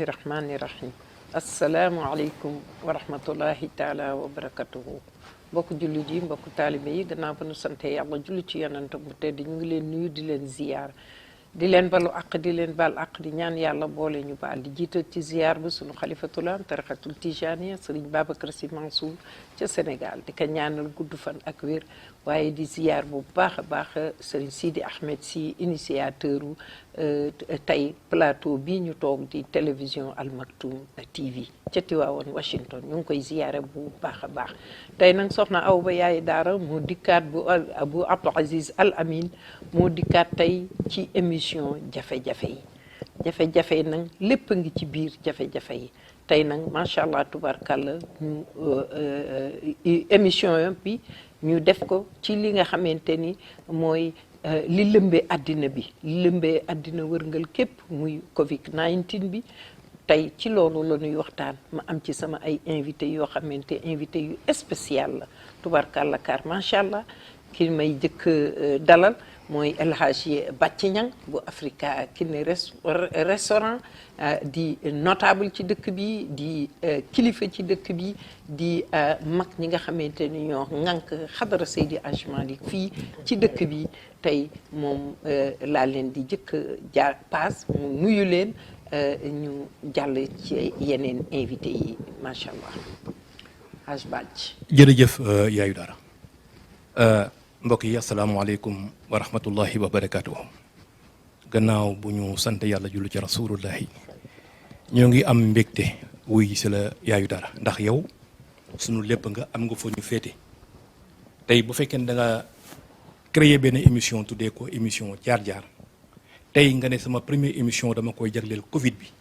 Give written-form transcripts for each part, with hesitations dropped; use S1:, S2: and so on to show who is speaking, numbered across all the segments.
S1: bismillahi rahmani rahim asalaamualeykum wa rahmatullahi taala wa barakatuhu mbokk jullit yi mbokk taalibe yi gannaaw ba nu sante yàlla julli ci yonent bu tedd ñu ngi leen nuyu di leen ziyaar di leen balu aq di leen bal aq di ñaan yàlla boole ñu baal di jiital ci ziyaar bi sunu xalifatul am tarixatul tijaniya sëriñ Babacar Sy Mansour ca Sénégal di ko ñaanal gudd fan ak wér waaye di ziyaar bu baax a baax sëriñ Sidi Ahmed Sy initiateur u tey plateau bii ñu toog di télévision Al Maktoum TV ca Tiwaawan Washington ñu ngi koy ziyaare bu baax a baax tey nag soxna Awa Ba yaay daara moo dikkaat bu Abdou Aziz Al Amin moo dikkaat tey ci émission jafe-jafe yi jafe-jafe yi nag lépp a ngi ci biir jafe-jafe yi tey nag macha allah tubarkalla ñu émission bi ñu def ko ci li nga xamante ni mooy li lëmbee àddina bi li lëmbee àddina wërngal képp muy Covid 19 bi tey ci loolu la ñuy waxtaan ma am ci sama ay invité yoo xamante invité yu spécial la tubarkalla car macha allah ki may jëkk dalal mooy El Hadji Bàcci Ñang bu Africa Kiné restaurant di notable ci dëkk bi di kilifa ci dëkk bi di mag ñi nga xamante ni ñoo ŋànk xadara Seydi Hadji Malick fii ci dëkk bi tey moom laa leen di jëkk paas mu nuyu leen ñu jàll ci yeneen invité yi macha allah Hadj Bàcc.
S2: jërëjëf yaayu dara mbokk yi asalaamaaleykum wa rahmatullahi wa barakaatuhu. gannaaw bu ñu sant yàlla jullu ci rasulullahi ñoo ngi am mbégte wuy si la yaayu dara ndax yow sunu lépp nga am nga fa ñu féete tey bu fekkee ne da nga créer benn émission tuddee ko émission jaar-jaar tey nga ne sama première émission dama koy jagleel Covid bi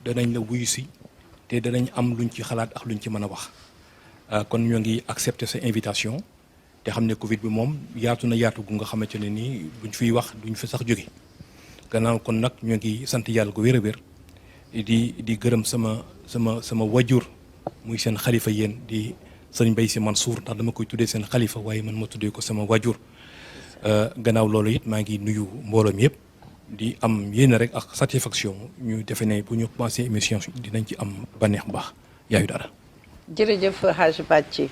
S2: danañ la wuyu si te danañ am luñ ci xalaat ak luñ ci mën a wax kon ñoo ngi accepter sa invitation te xam ne Covid bi moom yaatu na yaatu gu nga xamante ne nii buñ fiy wax duñ fi sax jóge gannaaw kon nag ñoo ngi sant yàlla gu wér a wér di gërëm sama wajur muy seen xalifa yéen di sëriñ Mbaye Sy Mansour ndax dama koy tuddee seen xalifa waaye man ma tuddee ko sama wajur gannaaw loolu it maa ngi nuyu mbooloo mi yëpp di am yéen rek ak satisfaction ñu defe ne bu ñu commencé émission dinañ ci am bànneex bu baax yaayu dara.
S1: jërëjëf Hadj Bàcci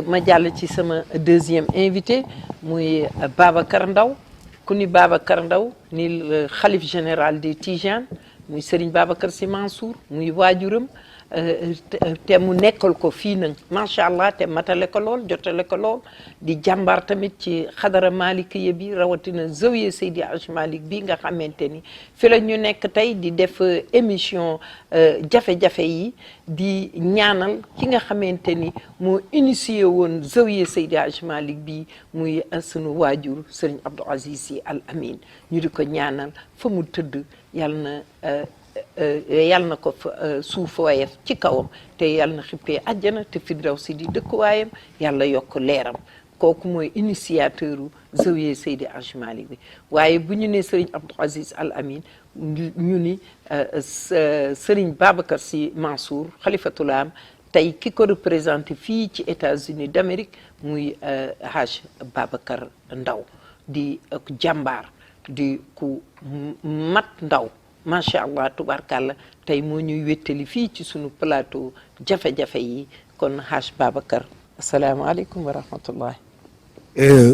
S1: ma jàll ci sama deuxième invité muy Babacar Ndaw ku ni Babacar Ndaw ni xalif général des Tijanes muy Serigne Babacar Sy Mansour muy waajuram te mu nekkal ko fii nag macha allah te matale ko lool jotale ko lool di jàmbaar tamit ci xadara Malikiya bi rawatina Zawiya Seydi Hadji Malick bi nga xamante ni fi la ñu nekk tey di def émission jafe-jafe yi di ñaanal ki nga xamante ni moo initié woon Zawiya Seydi Hadji Malick bi muy sunu waajur Serigne Abdou Aziz Sy Al Amin ñu di ko ñaanal fa mu tëdd yàlla na ko suuf woyof ci kawam te yàlla na xippee àjjana te firdawsi di dëkkuwaayam yàlla yokk leeram kooku mooy initiateur u Zawiya Seydi Hadji Malick bi waaye bu ñu ne Serigne Abdou Aziz Al Amin ñu ni Serigne Babacar Sy Mansour xalifatul am tey ki ko représenté fii ci États-Unis d'Amérique muy Hadj Babacar Ndaw di jàmbaar di ku mat ndaw macha allah tubarkalla tey moo ñuy wéttali fii ci sunu plateau jafe-jafe yi kon Hadj Babacar asalaamaaleykum wa rahmatullahi.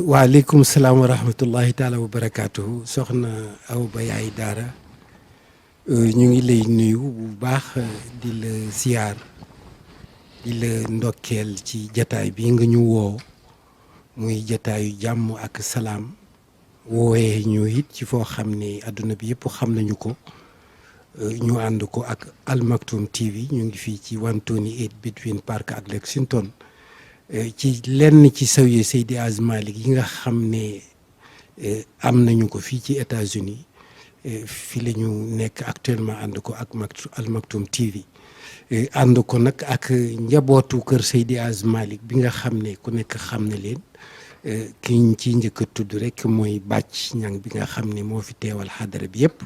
S3: waaleykum salaam wa rahmatullahi taala wa barakaatuhu soxna Awa Ba yaay daara ñu ngi lay nuyu bu baax di la ziar di la ndokkeel ci jataay bi nga ñu woo muy jataayu jàmm ak salaam wooyee ñu it ci foo xam ne adduna bi yëpp xam nañu ko. ñu ànd ko ak Al Maktoum TV ñu ngi fii ci 128 Between Park ak Lexington ci lenn ci Zawiya Seydi Hadji Malick yi nga xam ne am nañu ko fii ci États-Unis fi la ñu nekk actuellement ànd ko ak Al Maktoum TV ànd ko nag ak njabootu kër Seydi Hadji Malick bi nga xam ne ku nekk xam na leen ki ci njëkk a tudd rek mooy Bàcc Ñang bi nga xam ne moo fi teewal xadara bi yëpp.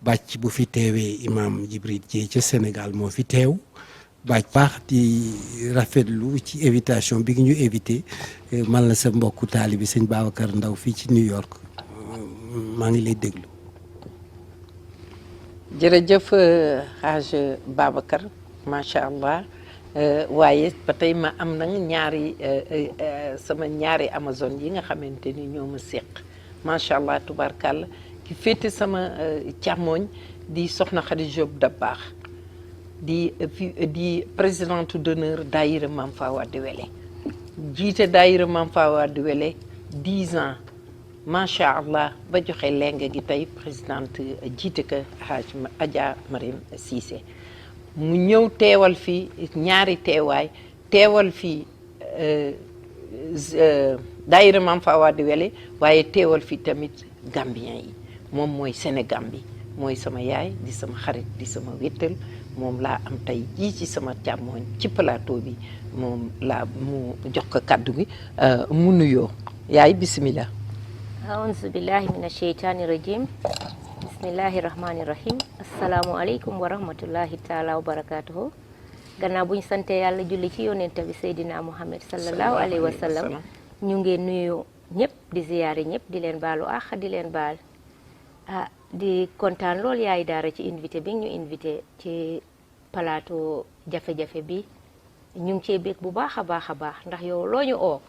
S3: bàcc bu fi teewee imam Jibril Dieye ca Sénégal moo fi teew bàcc baax di rafetlu ci invitation bi ñu invité man la sa mbokku taalibi sëñ Babacar Ndaw fii ci New York maa ngi lay déglu.
S1: jërëjëf Haj Babacar macha allah waaye ba tey ma am nag ñaari sama ñaari amazone yi nga xamante ni ñoo ma séq macha allah tubarkalla ki féete sama càmmooñ di soxna Khady Diop Dabakh di présidente d'honneur daayira Mame Fawade Wele jiite daayira Mame Fawade Wele 10 ans macha allah ba joxe lenge gi tey présidente jiite ko Haj Adja Marim Cissé mu ñëw teewal fi ñaari teewaay teewal fi daayira Mame Fawade Wele waaye teewal fi tamit Gambien yi moom mooy Sénégambie mooy sama yaay di sama xarit di sama wéttal moom laa am tey jii ci sama càmmooñ ci plateau bi moom laa mu jox ko kàddu gi mu nuyoo yaay bismillah
S4: aouzu billahi min asheytaani rajim bismillahi rahmani rahim asalaamu aleykum wa rahmatullahi taala wa barakatuhu gannaaw buñ sante yàlla julli ci yonent bi Seydina Muhammad sallallahu alayhi wa sallam ñu ngeen nuyu ñëpp di ziyaare ñëpp di leen baalu àq di leen baal di kontaan lool yaay daara ci invité bi ñu invité ci plateau jafe-jafe bi ñu ngi cee bég bu baax a baax a baax ndax yow loo ñu oo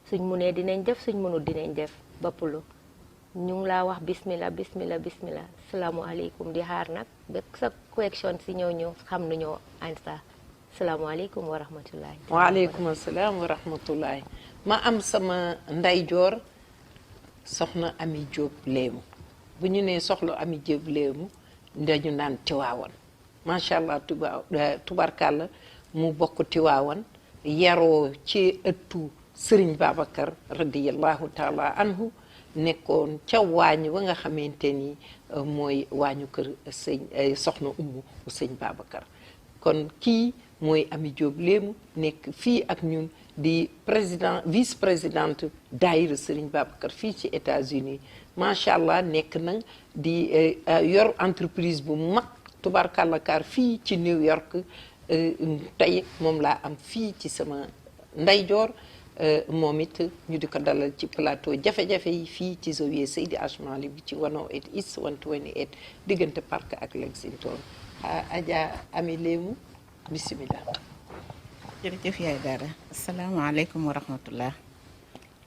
S4: suñ munee dinañ def suñ mënul dinañ def bappulu ñu ngi laa wax bismillah bismillah bismillah salaamualeykum di xaar nag ba sa question si ñëw xam nañoo ansa salaamualeykum wa rahmatullahi
S1: waaleykum asalaam wa rahmatullahi ma am sama ndeyjoor soxna Ami Diop Léemu bu ñu nee soxla Ami Diop Léemu dañu naan Tiwaawan macha allah tubarkalla mu bokk Tiwaawan yaroo ci ëttu Sëriñ Babacar radiyallahu taala anhu nekkoon ca waañ wa nga xamante ni mooy waañu kër soxna Umu sëñ Babacar kon kii mooy Ami Diop Léemu nekk fii ak ñun di vice présidente daayira Sëriñ Babacar fii ci États-Unis macha allah nekk nag di yor entreprise bu mag tubarkalla kaar fii ci New York tey moom laa am fii ci sama ndeyjoor moom it ñu di ko dalal ci plateau jafe-jafe yi fii ci Zawiya Seydi Hadji Malick bi ci 108 East 128 diggante Park ak Lexington Adja Ami Léemu bismillah
S5: jërëjëf yaay daara asalaamaaleykum wa rahmatullah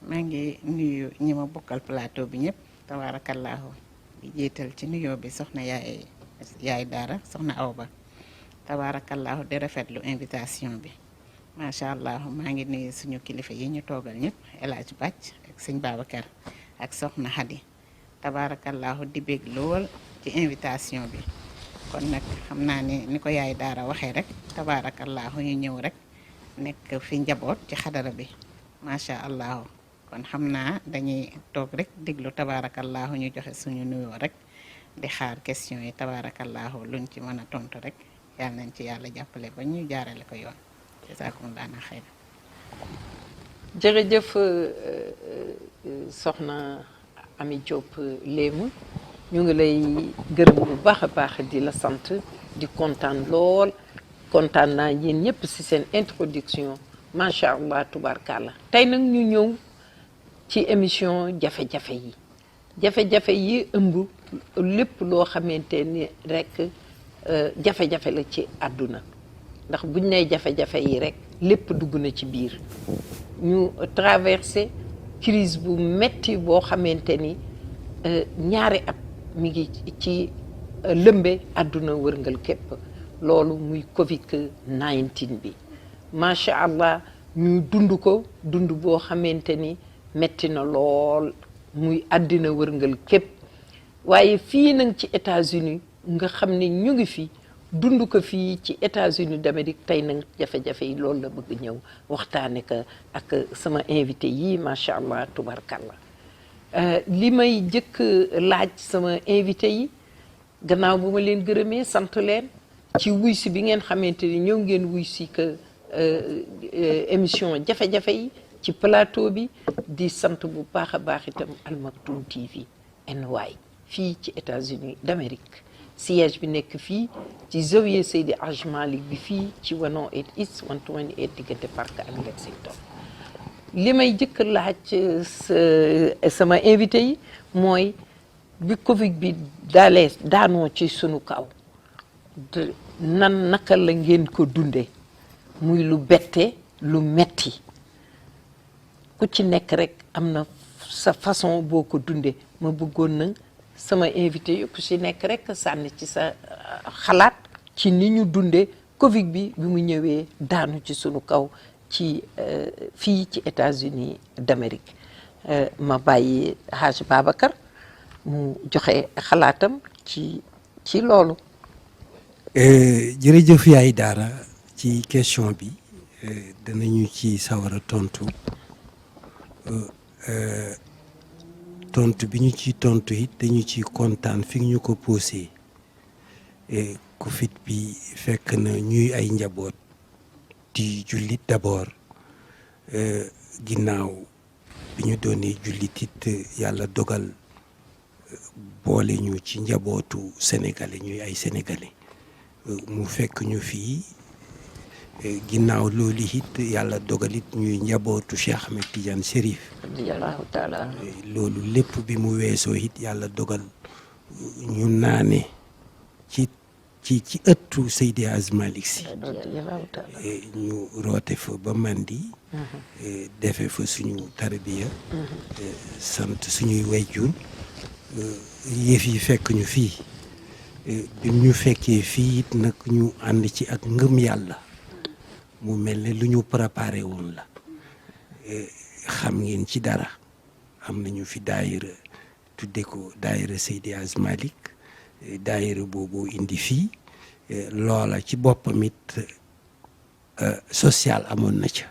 S5: maa ngi nuyu ñi ma bokkal plateau bi ñëpp tabaarakallaahu di jiital ci nuyoo bi soxna yaay daara soxna Awba tabaarakallaahu di rafetlu invitation bi macha allah maa ngi nuyu suñu kilifa yi ñu toogal ñëpp El Hadj Bàcc ak sëñ Babacar ak soxna Xadi tabaarakallaahu di bég lool ci invitation bi kon nag xam naa ni ko yaay daara waxee rek tabaarakallaahu ñu ñëw rek nekk fi njaboot ci xadara bi macha allah kon xam naa dañuy toog rek diglu tabaarakallaahu ñu joxe suñu nuyoo rek di xaar question yi tabaarakallaahu luñ ci mën a tontu rek yàlla nañ ci yàlla jàppale ba ñu jaarale ko yoon jazaakumullaahu xayran
S1: jërëjëf soxna Ami Diop Léemu ñu ngi lay gërëm bu baax a baax di la sant di kontaan lool kontaan naa yéen ñëpp ci seen introduction macha allah tubarkalla tey nag ñu ñëw ci émission jafe-jafe yi jafe-jafe yi ëmb lépp loo xamante ni rek jafe-jafe la ci àdduna ndax buñ nee jafe-jafe yi rek lépp dugg na ci biir ñu traversé crise bu metti boo xamante ni ñaari at mi ngi ci lëmbe àdduna wërngal képp loolu muy Covid-19 bi macha allah ñu dund ko dund boo xamante ni metti na lool muy àddina wërngal képp waaye fii nag ci États-Unis nga xam ne ñu ngi fi dund ko fii ci États-Unis d'Amérique tey nag jafe-jafe yi loolu la bëgg ñëw waxtaane ko ak sama invité yi macha allah tubarkalla li may jëkk laaj sama invité yi gannaaw bu ma leen gërëmee sant leen ci wuy si bi ngeen xamante ni ñëw ngeen wuy si que émission jafe-jafe yi ci plateau bi di sant bu baax a baax itam Al Maktoum TV NY fii ci États-Unis d'Amérique siège bi nekk fii ci Zawiya Seydi Hadji Malick bi fii ci 108 East 128 diggante Park ak Lexington li may jëkk laaj sama invité yi mooy bi Covid bi daanoo ci sunu kaw naka la ngeen ko dunde muy lu bette lu metti ku ci nekk rek am na sa façon boo ko dunde ma bëggoon nag sama invité yi ku ci nekk rek sànni ci sa xalaat ci ni ñu dunde Covid bi mu ñëwee daanu ci sunu kaw ci fii ci États-Unis d'Amérique ma bàyyi Hadj Babacar mu joxe xalaatam ci loolu.
S3: jërëjëf yaay Daara ci question bi danañu ci sawar a tontu tontu bi ñu ci tontu it dañu ci kontaan fi ñu ko posé Covid bi fekk na ñuy ay njaboot di jullit d'abord ginnaaw bi ñu doonee jullit it yàlla dogal boole ñu ci njabootu sénégalais ñuy ay sénégalais mu fekk ñu fii ginnaaw loolu it yàlla dogal it ñuy njabootu Cheikh Ahmed Tidiane Chérif
S1: radiyallahu taala
S3: loolu lépp bi mu weesoo it yàlla dogal ñu naane ci ëttu Seydi Hadj Malick Sy
S1: radiyallahu taala
S3: ñu roote fa ba mandi defe fa suñu tarbiya sant suñuy wayjur yëf yi fekk ñu fii bi ñu fekkee fii it nag ñu ànd ci ak ngëm yàlla mu mel ne lu ñu préparé woon la xam ngeen ci dara am nañu fi daayira tudde ko daayira Seydi Hadj Malick daayira boobu indi fii loola ci boppam it social amoon na ca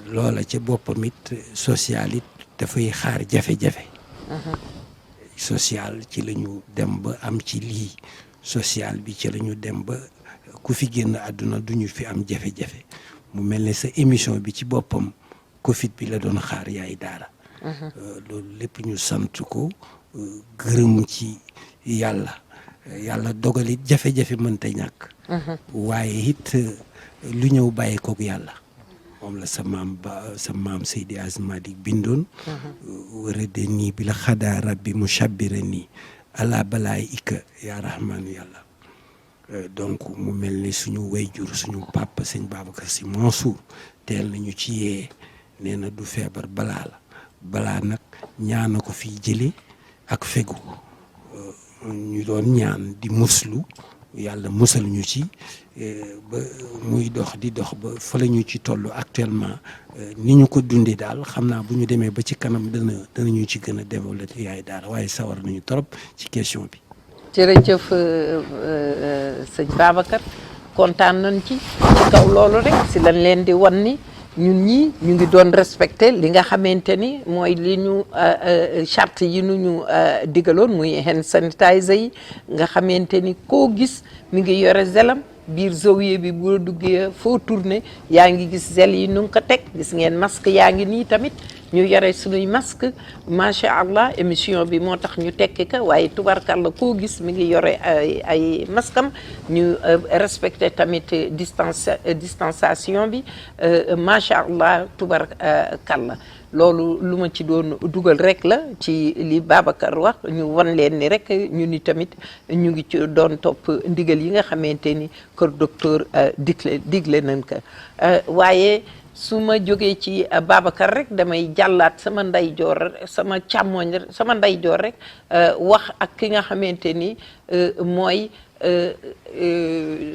S3: loola ca boppam it social it dafay xaar jafe-jafe social ci la ñu dem ba am ci lii social bi ci la ñu dem ba ku fi génn àdduna duñu fi am jafe-jafe mu mel ne sa émission bi ci boppam Covid bi la doon xaar yaay Daara loolu lépp ñu sant ko gërëm ci yàlla dogalit jafe-jafe mënta ñàkk waaye it lu ñëw bàyyi koog yàlla moom la sa maam Seydi Hadj Malick bindoon warade nii bi la xadaa rabbi mu shabbira nii ala balaay ika yaa rahmaanu yàlla donc mu mel ni suñu wayjur suñu papa sëñ Babacar Sy Mansour teel nañu ci yee nee na du feebar balaa nag ñaana ko fi jële ak fegu ñu doon ñaan di muslu yàlla musal ñu ci ba muy dox di dox ba fa la ñu ci toll actuellement ni ñu ko dundee daal xam naa bu ñu demee ba ci kanam danañu ci gën a développé yaay Daara waaye sawar nañu trop ci question bi.
S1: jërëjëf sëñ Babacar kontaan nañ ci kaw loolu rek si lañ leen di wan ni ñun ñii ñu ngi doon respecté li nga xamante ni mooy li ñu charte yi ñu digaloon muy hand sanitizer yi nga xamante ni koo gis mi ngi yore zelam biir zawiya bi boo duggee foo tourné yaa ngi gis zel yi nu ngi ko teg gis ngeen masque yaa ngi nii tamit ñu yore suñuy masque macha allah émission bi moo tax ñu tekki ka waaye tubarkalla koo gis mi ngi yore ay maskam ñu respecté tamit distanciation bi macha allah tubarkalla loolu lu ma ci doon dugal rek la ci li Babacar wax ñu wan leen ni rek ñu ni tamit ñu ngi ci doon topp ndigal yi nga xamante ni kër docteur digle nañ ko waaye su ma jógee ci Babacar rek damay jàllaat sama ndeyjoor sama càmmoñ sama ndeyjoor rek wax ak ki nga xamante ni mooy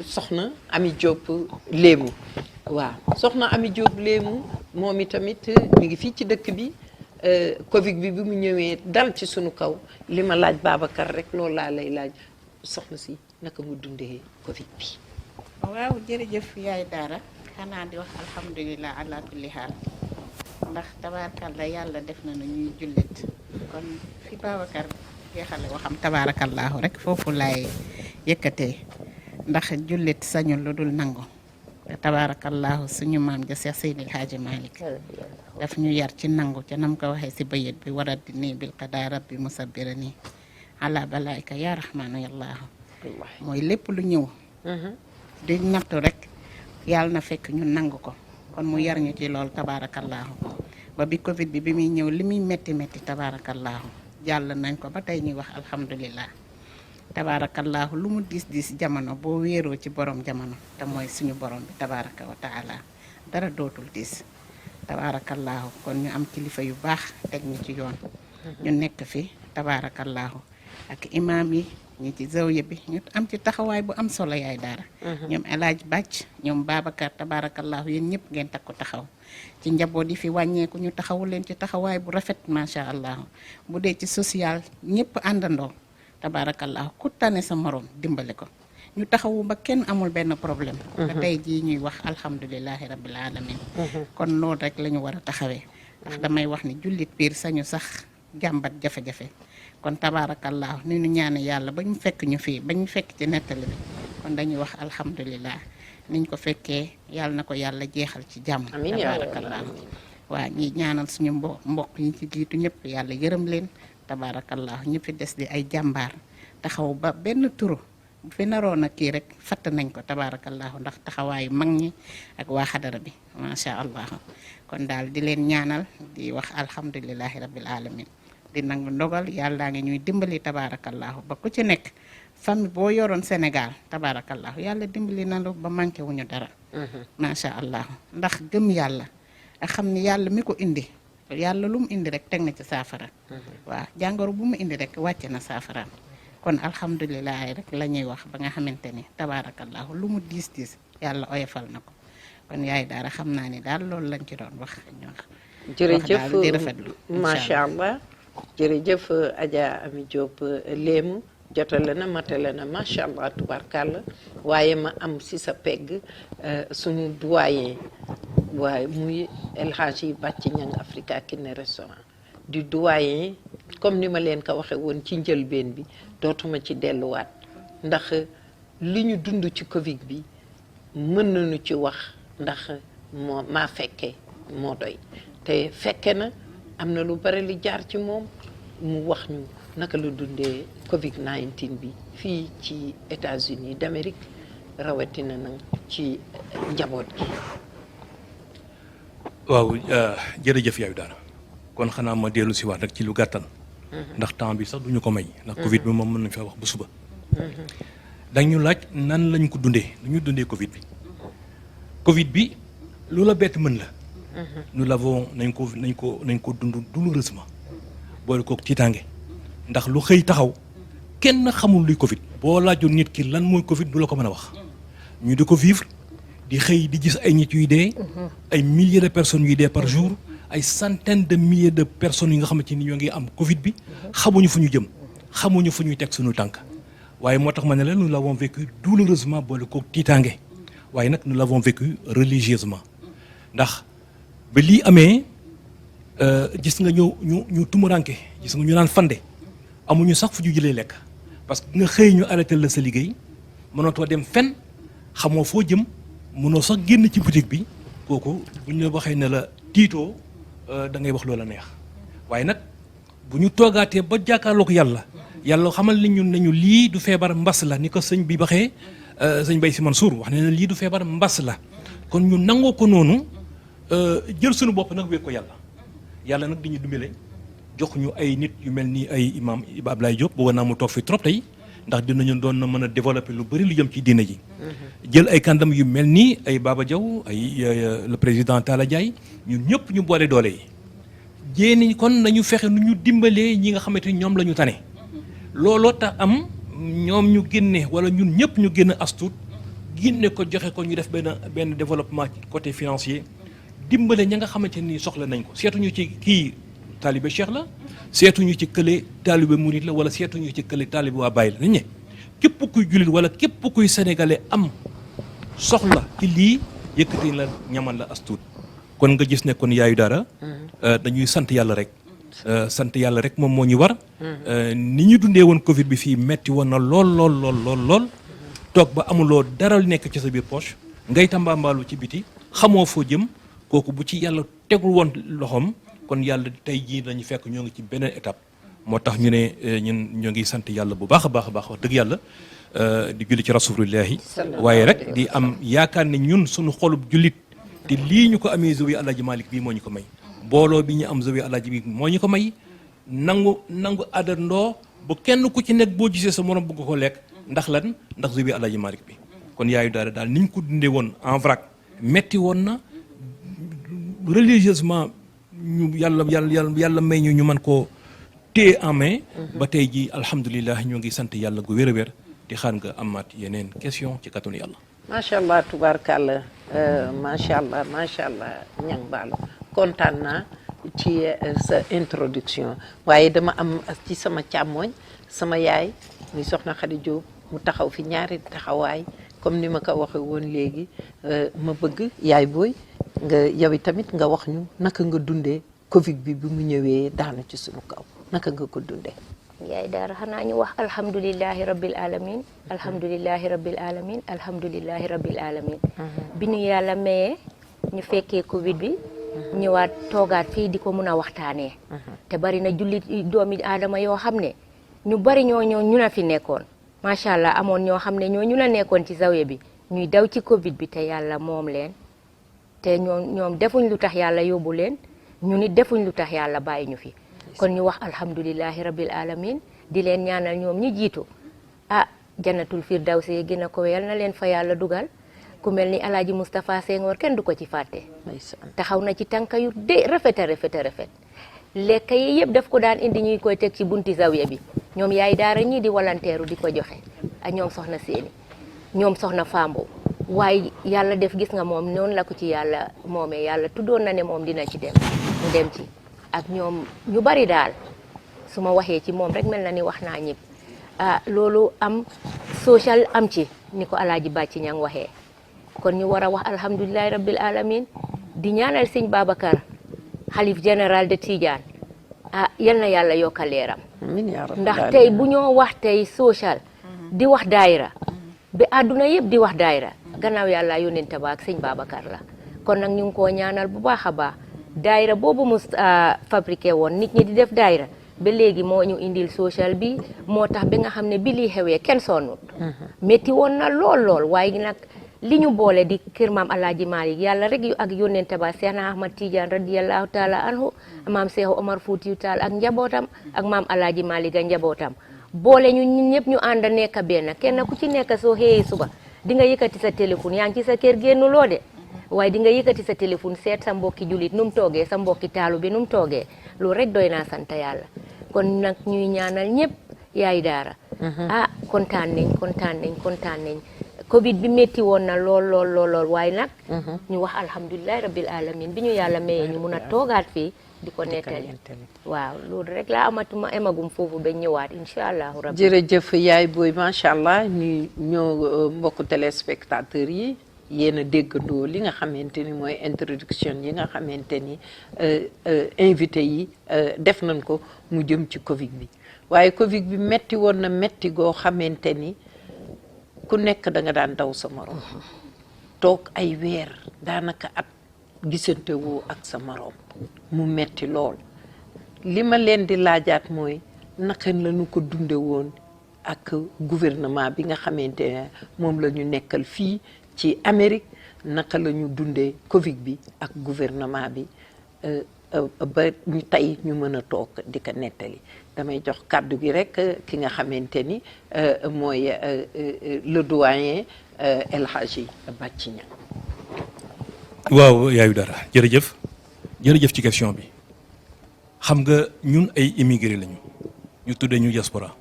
S1: soxna Ami Diop Léemu waaw soxna Ami Diop Léemu moom itamit mi ngi fii ci dëkk bi Covid bi mu ñëwee dal ci sunu kaw li ma laaj Babacar rek loolu laa lay laaj soxna si naka mu dundee Covid bi.
S5: waaw jërëjëf yaay Daara xanaa di wax alhamdulilah ala kulli haal ndax tabaarkalla yàlla def na nu ñuy jullit kon fi Babacar jeexale waxam tabaarakallaahu rek foofu laay yëkkatee ndax jullit sañul lu dul nangu te tabaarakallaahu suñu maam ja Seex Seydil Haaji Malick daf ñu yar ci nangu ca nam ko waxee si bayit bi warat nii bil qadaa rabbi musabbira nii ala balaayka yaa rahmaanu yallaahu mooy lépp lu ñëw di nattu rek yàlla na fekk ñu nangu ko kon mu yar ñu ci loolu tabaarakallaahu ba bi Covid bi muy ñëw li muy métti métti tabaarakallaahu jàll nañ ko ba tey ñuy wax alhamdulillah tabaarakallaahu lu mu diis jamono boo wéeroo ci borom jamono te mooy suñu borom bi tabaaraka wa taala dara dootul diis tabaarakallaahu kon ñu am kilifa yu baax teg ñu ci yoon ñu nekk fi tabaarakallaahu ak imaam yi ñi ci zawiya bi ñu am ci taxawaay bu am solo yaay daara ñoom El Hadj Bàcc ñoom Babacar tabaarakallaahu yéen ñëpp ngeen takku taxaw ci njaboot yi fi wàññeeku ñu taxawu leen ci taxawaay bu rafet macha allah bu dee ci social ñëpp àndandoo tabaarakallaahu ku tane sa morom dimbale ko ñu taxawu ba kenn amul benn problème ba tey jii ñuy wax alhamdulilahi rabbil alamin kon loolu rek la ñu war a taxawee ndax damay wax ni jullit piir sañu sax jàmbat jafe-jafe kon tabaarakallaahu ni ñu ñaane yàlla ba ñu fekk ñu fii ba ñu fekk ci nettali bi kon dañuy wax alhamdulilah niñ ko fekkee yàlla na ko yàlla jeexal ci jàmm tabaarakallaahu waa ñi ñaanal suñu mbokk ñi ci jiitu ñëpp yàlla yërëm leen tabaarakallaahu ñu fi des di ay jàmbaar taxaw ba benn turu bu fi naroon a kii rek fatt nañ ko tabaarakallaahu ndax taxawaayu mag ñi ak waa xadara bi macha allah kon daal di leen ñaanal di wax alhamdulilahi rabbil alamin di nangu ndogal yàllaa ngi ñuy dimbali tabaarakallaahu ba ku ci nekk famille boo yoroon Sénégal tabaarakallaahu yàlla dimbali na lu ba manqué wuñu dara macha allah ndax gëm yàlla ak xam ni yàlla mi ko indi yàlla lu mu indi rek teg na ci saafara waaw jàngoro bu mu indi rek wàcce na saafara kon alhamdulilah rek la ñuy wax ba nga xamante ni tabaarakallaahu lu mu diis yàlla oyofal na ko kon yaay daara xam naa ni daal loolu lañ ci doon wax
S1: jërëjëf
S5: di rafetlu
S1: macha allah jërëjëf Adja Ami Diop léemu jotale na matale na macha allah tubarkàlla waaye ma am si sa pegg suñu doyen waaye muy El Hadji Bàcci Ñang Africa Kiné restaurant di doyen comme ni ma leen ko waxe woon ci njëlbeen bi dootuma ci delluwaat ndax li ñu dund ci Covid bi mën nañu ci wax ndax maa fekkee moo doy te fekke na am na lu bare li jaar ci moom mu wax ñu naka la dundee Covid 19 bi fii ci États-Unis d'Amérique rawatina nag ci njaboot gi.
S2: waaw jërëjëf yaayu daara kon xanaa ma dellu si waat rek ci lu gàttal. ndax temps bi sax duñu ko may. ndax Covid bi moom mën nañu fa wax ba suba. dañu laaj nan lañ ko dundee nu ñu dundee Covid bi. Covid bi lu la bett mën la. nous l'avons nañ ko dund douloureusement boole kook tiitaange ndax lu xëy taxaw kenn xamul luy Covid. boo laajoon nit ki lan mooy Covid du la ko mën a wax ñu di ko vivre di xëy di gis ay nit yuy dee. ay milliers de personnes yuy dee par jour ay centaines de milliers de personnes yi nga xamante ni ñoo ngi am Covid bi xamuñu fu ñu jëm xamuñu fu ñuy teg suñu tànk waaye moo tax ma ne la nous l'avons vécu douloureusement boole kook tiitaange waaye nag nous l'avons vécu religieusement ndax. ba lii amee gis nga ñu tumuranke gis nga ñu naan fande amuñu sax fu ñu jëlee lekk parce que nga xëy ñu arrêté la sa liggéey mënatoo dem fenn xamoo foo jëm mënoo sax génn ci boutique bi kooku bu ñu la waxee ne la tiitoo da ngay wax loola neex waaye nag bu ñu toogaatee ba jàkkaarloog yàlla xamal ni ñun nañu lii du feebar mbas la ni ko sëñ bi waxee sëñ Bay Si Mansour wax ne na lii du feebar mbas la kon ñu nangoo ko noonu jël suñu bopp nag wéer ko yàlla nag dañuy dimbale jox ñu ay nit yu mel ni ay imam Iba Ablaye Diop bëggoon naa mu toog fi trop tey ndax dinañu doon na mën a développer lu bëri lu jëm ci diina ji jël ay kàndam yu mel ni ay Baba Diaw ay le président Talla Diaye ñun ñëpp ñu boole doole yi jéeni kon nañu fexe nu ñu dimbalee ñi nga xamante ni ñoom la ñu tane looloo tax am ñoom ñu génne wala ñun ñëpp ñu génn astuut génne ko joxe ko ñu def benn développement côté financier dimbale ña nga xamante ni soxla nañ ko seetuñu ci kii taalibe Cheikh la seetuñu ci kële taalibe Murid la wala seetuñu ci kële taalibe waa Baay la nañ ne képp kuy jullit wala képp kuy sénégalais am soxla ci lii yëkkati la ñamal la astuut kon nga gis ne kon yaayu dara dañuy sant yàlla rek sant yàlla rek moom moo ñu war ni ñu dundee woon Covid bi fii metti woon na lool toog ba amuloo dara nekk ci sa biir poche ngay tambaambaalu ci biti xamoo foo jëm kooku bu ci yàlla tegul woon loxoom kon yàlla tey jii lañu fekk ñoo ngi ci beneen étape moo tax ñu ne ñun ñoo ngi sant yàlla bu baax a baax wax dëgg yàlla di julli ci rasulillahi waaye rek di am yaakaar ne ñun suñu xolub jullit te lii ñu ko amee zawiya Alaaji Malick bii moo ñu ko may mbooloo bi ñu am zawiya Alaaji bi moo ñu ko may nangu àndandoo ba kenn ku ci nekk boo gisee sa morom bëgg ko lekk ndax lan ndax zubi Alaaji Malick bi kon yaayu daara daal niñ ko dundee woon en vrac metti woon na religieusement ñu yàlla may ñu mën koo téye en main ba tey ji alhamdulilah ñoo ngi sant yàlla gu wér a wér di xaar nga amaat yeneen question ci kattanu yàlla
S1: macha allah tubaarkàlla macha allah ñang baalo kontaan naa ci sa introduction waaye dama am ci sama càmmooñ sama yaay muy soxna Khady Diop mu taxaw fi ñaari taxawaay comme ni ma ko waxee woon léegi ma bëgg yaay booy nga yow tamit nga wax ñu naka nga dundee Covid bi mu ñëwee daana ci suñu kaw naka nga ko dundee.
S4: yaay daara xanaa ñu wax alhamdulillahi rabbil alamin alhamdulillahi rabbil alamin alhamdulillahi rabbil alamin bi ñu yàlla mayee ñu fekkee Covid bi ñëwaat toogaat fii di ko mun a waxtaanee te bari na jullit doomi aadama yoo xam ne ñu bari ñoo ñu na fi nekkoon macha allah amoon ñoo xam ne ñoo ñu la nekkoon ci zawiya bi ñuy daw ci Covid bi te yàlla moom leen te ñoom defuñ lu tax yàlla yóbbu leen ñu nit defuñ lu tax yàlla bàyyi ñu fi kon ñu wax alhamdulillahi rabbil alamin di leen ñaanal ñoom ñi jiitu jannatul firdawsi gën a ko yal na leen fa yàlla dugal ku mel ni Alaaji Moustapha Senghor kenn du ko ci fàtte taxaw na ci tànka yu de rafet a rafet lekk yi yëpp daf ko daan indi ñuy koy teg ci bunti zawiya bi ñoom yaay daara ñii di walanteeru di ko joxe ak ñoom soxna Séni ñoom soxna Fambo waaye yàlla def gis nga moom noonu la ko ci yàlla moomee yàlla tuddoon na ne moom dina ci dem mu dem ci ak ñoom ñu bari daal su ma waxee ci moom rek mel na ni wax naa ñëpp loolu am social am ci ni ko Alaaji Bàcci Ñang waxee kon ñu war a wax alhamdulillahi rabbil alamin di ñaanal sëñ Babacar xalif général de Tidiane yal na yàlla yokka leeram ndax tey bu ñoo wax tey social di wax daayira ba àdduna yëpp di wax daayira gannaaw yàlla yónnente ba ak sëñ Babacar la kon nag ñu ngi koo ñaanal bu baax a baax daayira boobu mu fabriqué woon nit ñi di def daayira ba léegi moo ñu indil social bi moo tax ba nga xam ne bi lii xewee kenn sonnut métti woon na lool waaye nag li ñu boole di kër maam Alaaji Malick yàlla rek yu ak yónnente ba Seexna Ahmad Tidiane radiyallahu taala anhu maam Seexu Omar Fuutiyu Taal ak njabootam ak maam Alaaji Malick ak njabootam boole ñu ñun ñëpp ñu ànd nekk benn kenn ku ci nekk soo xëyee suba di nga yëkkati sa téléphone yaa ngi ci sa kër génnuloo de waaye di nga yëkkati sa téléphone seet sa mbokki julit nu mu toogee sa mbokki taalu bi nu mu toogee loolu rek doy naa sant yàlla kon nag ñuy ñaanal ñëpp yaay daara kontaan nañ Covid bi métti woon na lool waaye nag ñu wax alhamdulilahi rabbil alamin bi ñu yàlla mayee ñu mun a toogaat fii di ko nettali waaw loolu rek laa amatuma emagum foofu ba ñëwaat incha allahu rabbi
S1: jërëjëf yaay booy macha allah ñu ñoo mbokku téléspectateurs yi yéen a déggandoo li nga xamante ni mooy introduction yi nga xamante ni invité yi def nañ ko mu jëm ci Covid bi waaye Covid bi metti woon na metti goo xamante ni ku nekk da nga daan daw sa morom toog ay weer daanaka at gisante woo ak sa morom mu metti lool li ma leen di laajaat mooy naka la ñu ko dunde woon ak gouvernement bi nga xamante ne moom la ñu nekkal fii ci Amérique naka la ñu dundee Covid bi ak gouvernement bi ba ñu tey ñu mën a toog di ko nettali damay jox kàddu gi rek ki nga xamante ni mooy le doyen El Hadji Bàcci Ñang
S2: waaw yaayu dara jërëjëf ci question bi xam nga ñun ay immigré lañu ñu tuddee ñu diaspora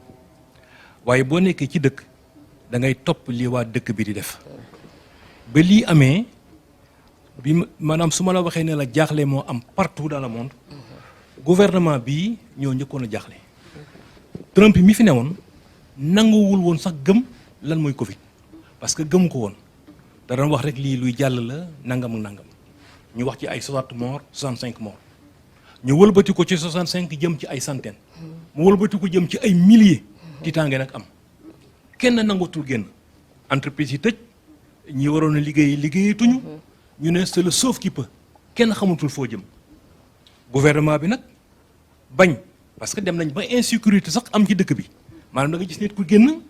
S2: waaye boo nekkee ci dëkk da ngay topp li waa dëkk bi di def ba lii amee bi maanaam su ma la waxee ne la jaaxle moo am partout dans le monde gouvernement bii ñoo njëkkoon a jaaxle Trump mi fi newoon nanguwul woon sax gëm lan mooy Covid parce que gëmu ko woon da doon wax rek lii luy jàll la nangam ak nangam ñu wax ci ay 60 morts 65 morts ñu wëlbati ko ci 65 jëm ci ay centaines mu wëlbati ko jëm ci ay milliers tiitaange nag am kenn nangatul génn entreprise yi tëj ñi waroon a liggéeyatuñu ñu ne c'est le sauve qui peut kenn xamatul foo jëm gouvernement bi nag bañ parce que dem nañ ba insécurité sax am ci dëkk bi maanaam da nga gis nit ku génn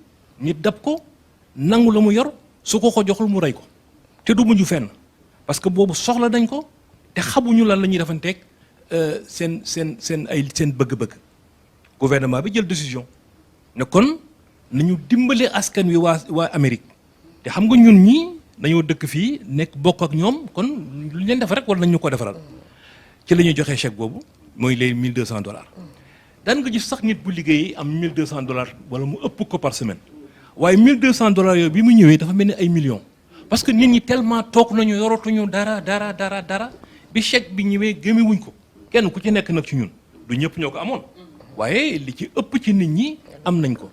S2: nit dab ko nangu la mu yor su ko joxul mu rey ko te du mujj fenn parce que boobu soxla dañ ko te xamuñu lan la ñuy defanteeg seen bëgg-bëgg gouvernement bi jël décision ne kon nañu dimbale askan wi waa Amérique te xam nga ñun ñii dañoo dëkk fii nekk bokk ak ñoom kon lu ñu leen def rek war nañ ñu ko defaral ci la ñuy joxee chèque boobu mooy les $1200 daan nga gis sax nit bu liggéey am $1200 wala mu ëpp ko par semaine waaye $1200 yooyu bi mu ñëwee dafa mel ni ay millions parce que nit ñi tellement toog nañu yoratuñu dara bi chèque bi ñëwee gëmewuñ ko kenn ku ci nekk nag ci ñun du ñëpp ñoo ko amoon waaye li ci ëpp ci nit ñi am nañ ko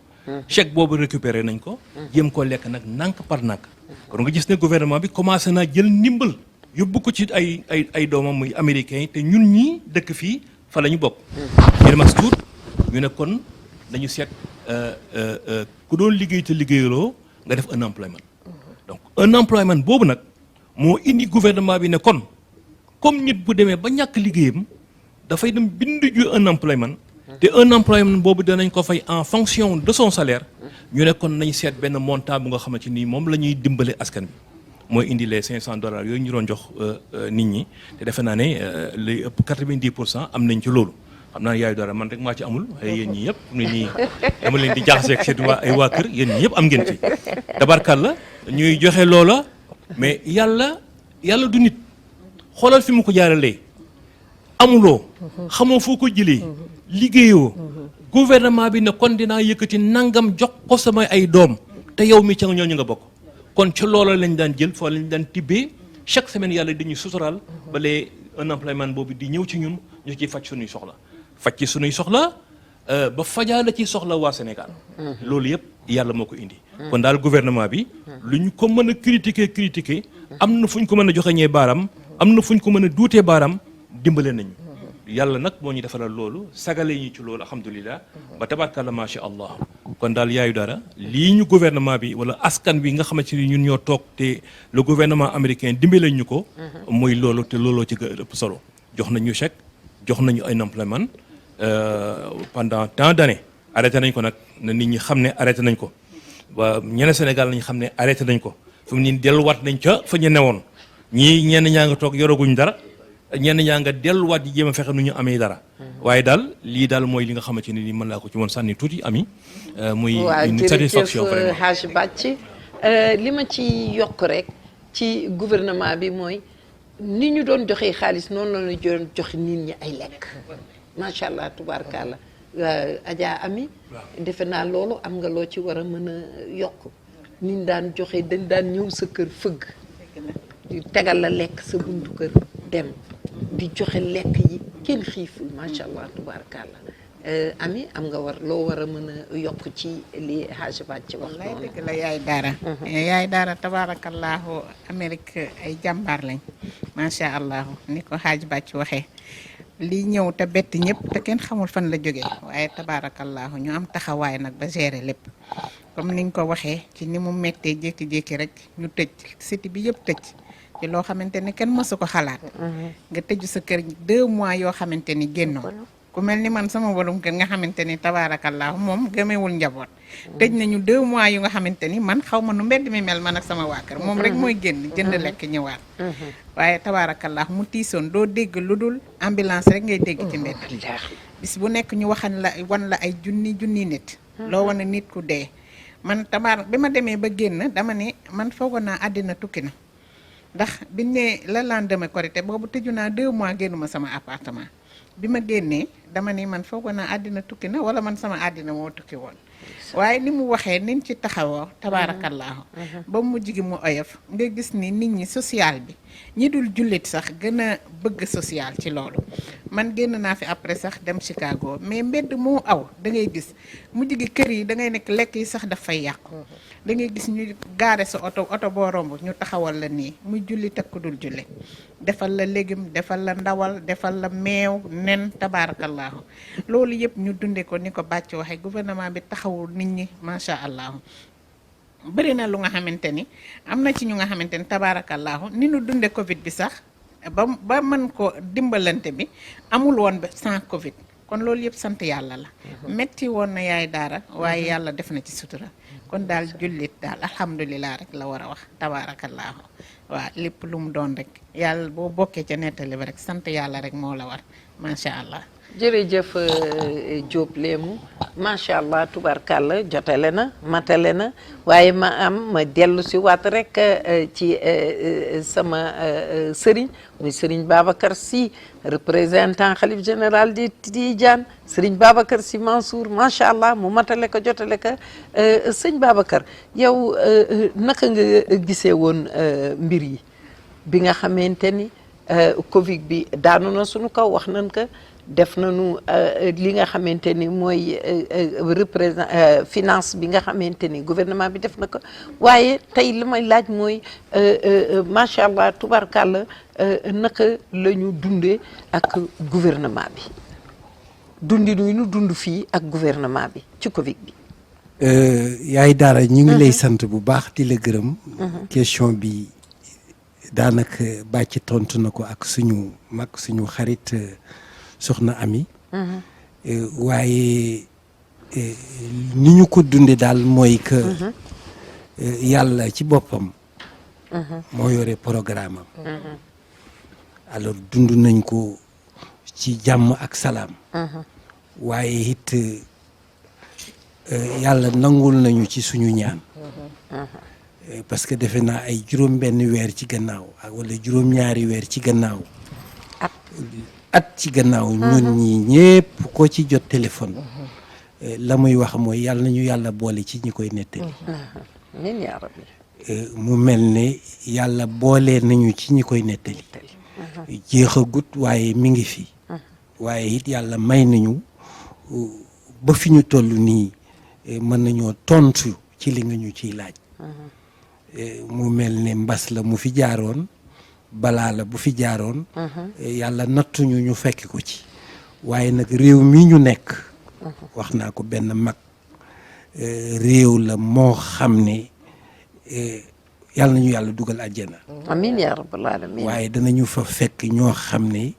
S2: chèque boobu récupéré nañ ko jéem koo lekk nag nànk par nànk kon nga gis ne gouvernement bi commencé naa jël ndimbal yóbbu ko ci ay doomam muy américains yi te ñun ñii dëkk fii fa la ñu bokk ñu dem as tuut ñu ne kon dañu seet ku doon liggéey te liggéeyaloo nga def un employment donc un employment boobu nag moo indi gouvernement bi ne kon comme nit bu demee ba ñàkk liggéeyam dafay dem bind ju un employment te un employement boobu danañ ko fay en fonction de son salaire ñu ne kon nañ seet benn montant bu nga xamante ni moom la ñuy dimbale askan bi mooy indi les $500 yooyu ñu doon jox nit ñi te defe naa ne lay ëpp 90% am nañ ci loolu xam naa yaay dara man rek maa ci amul waaye yéen ñi yëpp ne nii dama leen di jaxaseeg seen waa kër yéen ñi yëpp am ngeen ci tabarkalla ñuy joxe loola mais yàlla du nit xoolal fi mu ko jaaralee amuloo xamoo foo ko jëlee liggéeyoo gouvernement bi ne kon dinaa yëkkati nangam jox ko sama ay doom te yow mi ca ñooñu nga bokk kon ca loola lañ daan jël foo lañ daan tibbee chaque semaine yàlla dañuy suturaal balee un employement boobu di ñëw ci ñun ñu ciy faj suñuy soxla faj ci suñuy soxla ba fajaala ci soxla waa Sénégal loolu yëpp yàlla moo ko indi kon daal gouvernement bi lu ñu ko mën a critiquer am na fu ñu ko mën a joxeñee baaram am na fu ñu ko mën a duutee baaram dimbale nañu yàlla nag moo ñu defaral loolu sagale ñu ci loolu alhamdulilah ba tabarkalla macha allah kon daal yaayu dara lii ñu gouvernement bi wala askan bi nga xamante ni ñun ñoo toog te le gouvernement américain dimbale ñu ko muy loolu te looloo ci gën a ëpp solo jox nañu chèque jox nañu ay employment pendant tant d'années arrêté nañ ko nag na nit ñi xam ne arrêté nañ ko waa ñeneen Sénégal nañ xam ne arrêté nañ ko fu mu nii delluwaat nañ ca fa ñu newoon ñenn ñaa nga toog yoraguñ dara ñenn ñaa nga delluwaat di jéem a fexe nu ñu amee dara waaye daal lii daal mooy li nga xamante ne ni mën laa ko ci woon sànni tuuti ami muy une satisfaction vraiment
S1: Haj Bàcci li ma ci yokk rek ci gouvernement bi mooy ni ñu doon joxe xaalis noonu la ñu doon joxe nit ñi ay lekk macha allah tubaarkàlla Adja Ami defe naa loolu am nga loo ci war a mën a yokk ni ñu daan joxe dañ daan ñëw sa kër fëgg di tegal la lekk sa buntu kër dem di joxe lekk yi kenn xiiful macha allah tubaarkàlla Ami am nga loo war a mën a yokk ci li Haj Bàcci wax
S5: wallaay dëgg la yaay daara tabaarakallaahu Amérique ay jàmbaar lañ macha allah ni ko Haj Bàcci waxee lii ñëw te bett ñëpp te kenn xamul fan la jógee waaye tabaarakallaahu ñu am taxawaay nag ba gérer lépp comme niñ ko waxee ci ni mu méttee jékki-jékki rek ñu tëj cité bi yëpp tëj ci loo xamante ni kenn mësu ko xalaat nga tëju sa kër 2 mois yoo xamante ni génnoo ku mel ni man sama borom kër nga xamante ni tabaarakallaahu moom gëmewul njaboot tëj nañu 2 mois yu nga xamante ni man xaw ma nu mbedd mi mel man ak sama waa kër moom rek mooy génn jënd lekk ñëwaat waaye tabaarakallaahu mu tiisoon doo dégg lu dul ambulance rek ngay dégg ci mbedd bis bu nekk ñu wan la ay junni nit loo wane nit ku dee man bi ma demee ba génn dama ne man foogoon naa àddina tukki na ndax biñ ne la lendemain Korité boobu tëju naa 2 mois génnuma sama appartement bi ma génnee dama ni man foogoon naa àddina tukki na wala man sama àddina moo tukki woon waaye ni mu waxee niñ ci taxawoo tabaarakallaahu ba mujj gi mu oyof nga gis ni nit ñi social bi ñi dul jullit sax gën a bëgg social ci loolu man génn naa fi après sax dem Chicago mais mbedd moo aw da ngay gis mujj gi kër yi da ngay nekk lekk yi sax daf fay yàqu da ngay gis ñu gaare sa oto boo romb ñu taxawal la nii muy julli ak ku dul julli defal la légume defal la ndawal defal la meew nen tabaarakallaahu loolu yëpp ñu dunde ko ni ko bàcc waxee gouvernement bi taxawul nit ñi macha allah bëri na lu nga xamante ni am na ci ñu nga xamante ni tabaarakallaahu ni nu dunde Covid bi sax ba mën ko dimbalante bi amul woon sans Covid kon loolu yëpp sant yàlla la metti woon na yaay daara waaye yàlla def na ci sutura kon daal jullit daal alhamdulilah rek la war a wax tabaarakallaahu waaw lépp lu mu doon rek yàlla boo bokkee ca nettali ba rek sant yàlla rek moo la war macha allah
S1: jërëjëf Diop Léemu macha allah tubarkàlla jotale na matale na waaye ma dellu si waat rek ci sama sëriñ muy sëriñ Babacar Sy représentant xalif général di Tidiane sëriñ Babacar Sy Mansour macha allah mu matale ko jotale ko sëñ Babacar yow naka nga gisee woon mbir yi bi nga xamante ni Covid bi daanu na suñu kaw wax nañ ko. def nañu li nga xamante ni mooy finance bi nga xamante ni gouvernement bi def na ko waaye tey li may laaj mooy macha allah tubarkàlla naka la ñu dundee ak gouvernement bi dundi nu dund fii ak gouvernement bi ci Covid bi.
S3: yaay Daara ñu ngi lay sant bu baax di la gërëm. question bi daanaka bàcc tontu na ko ak suñu mag suñu xarit. soxna Ami waaye ni ñu ko dunde daal mooy que yàlla ci boppam moo yore programme am alors dund nañ ko ci jàmm ak salaam waaye it yàlla nangul nañu ci suñu ñaan parce que defe naa ay juróom-benn weer ci gannaaw wala juróom-ñaari weer ci gannaaw at ci gannaaw ñun ñi ñëpp ko ci jot téléphone la muy wax mooy yàlla nañu yàlla boole ci ñi koy nettali
S1: amiin yaa rabbi
S3: mu mel ne yàlla boole nañu ci ñi koy nettali jeexagut waaye mi ngi fi waaye it yàlla may nañu ba fi ñu toll nii mën nañoo tontu ci li nga ñu ciy laaj mu mel ne mbas la mu fi jaaroon balaa la bu fi jaaroon yàlla nattuñu ñu fekk ko ci waaye nag réew mi ñu nekk wax naa ko benn mag réew la moo xam ne yàlla nañu yàlla dugal àjjana
S1: amiin yaa rabbal aalamiin
S3: waaye danañu fa fekk ñoo xam ne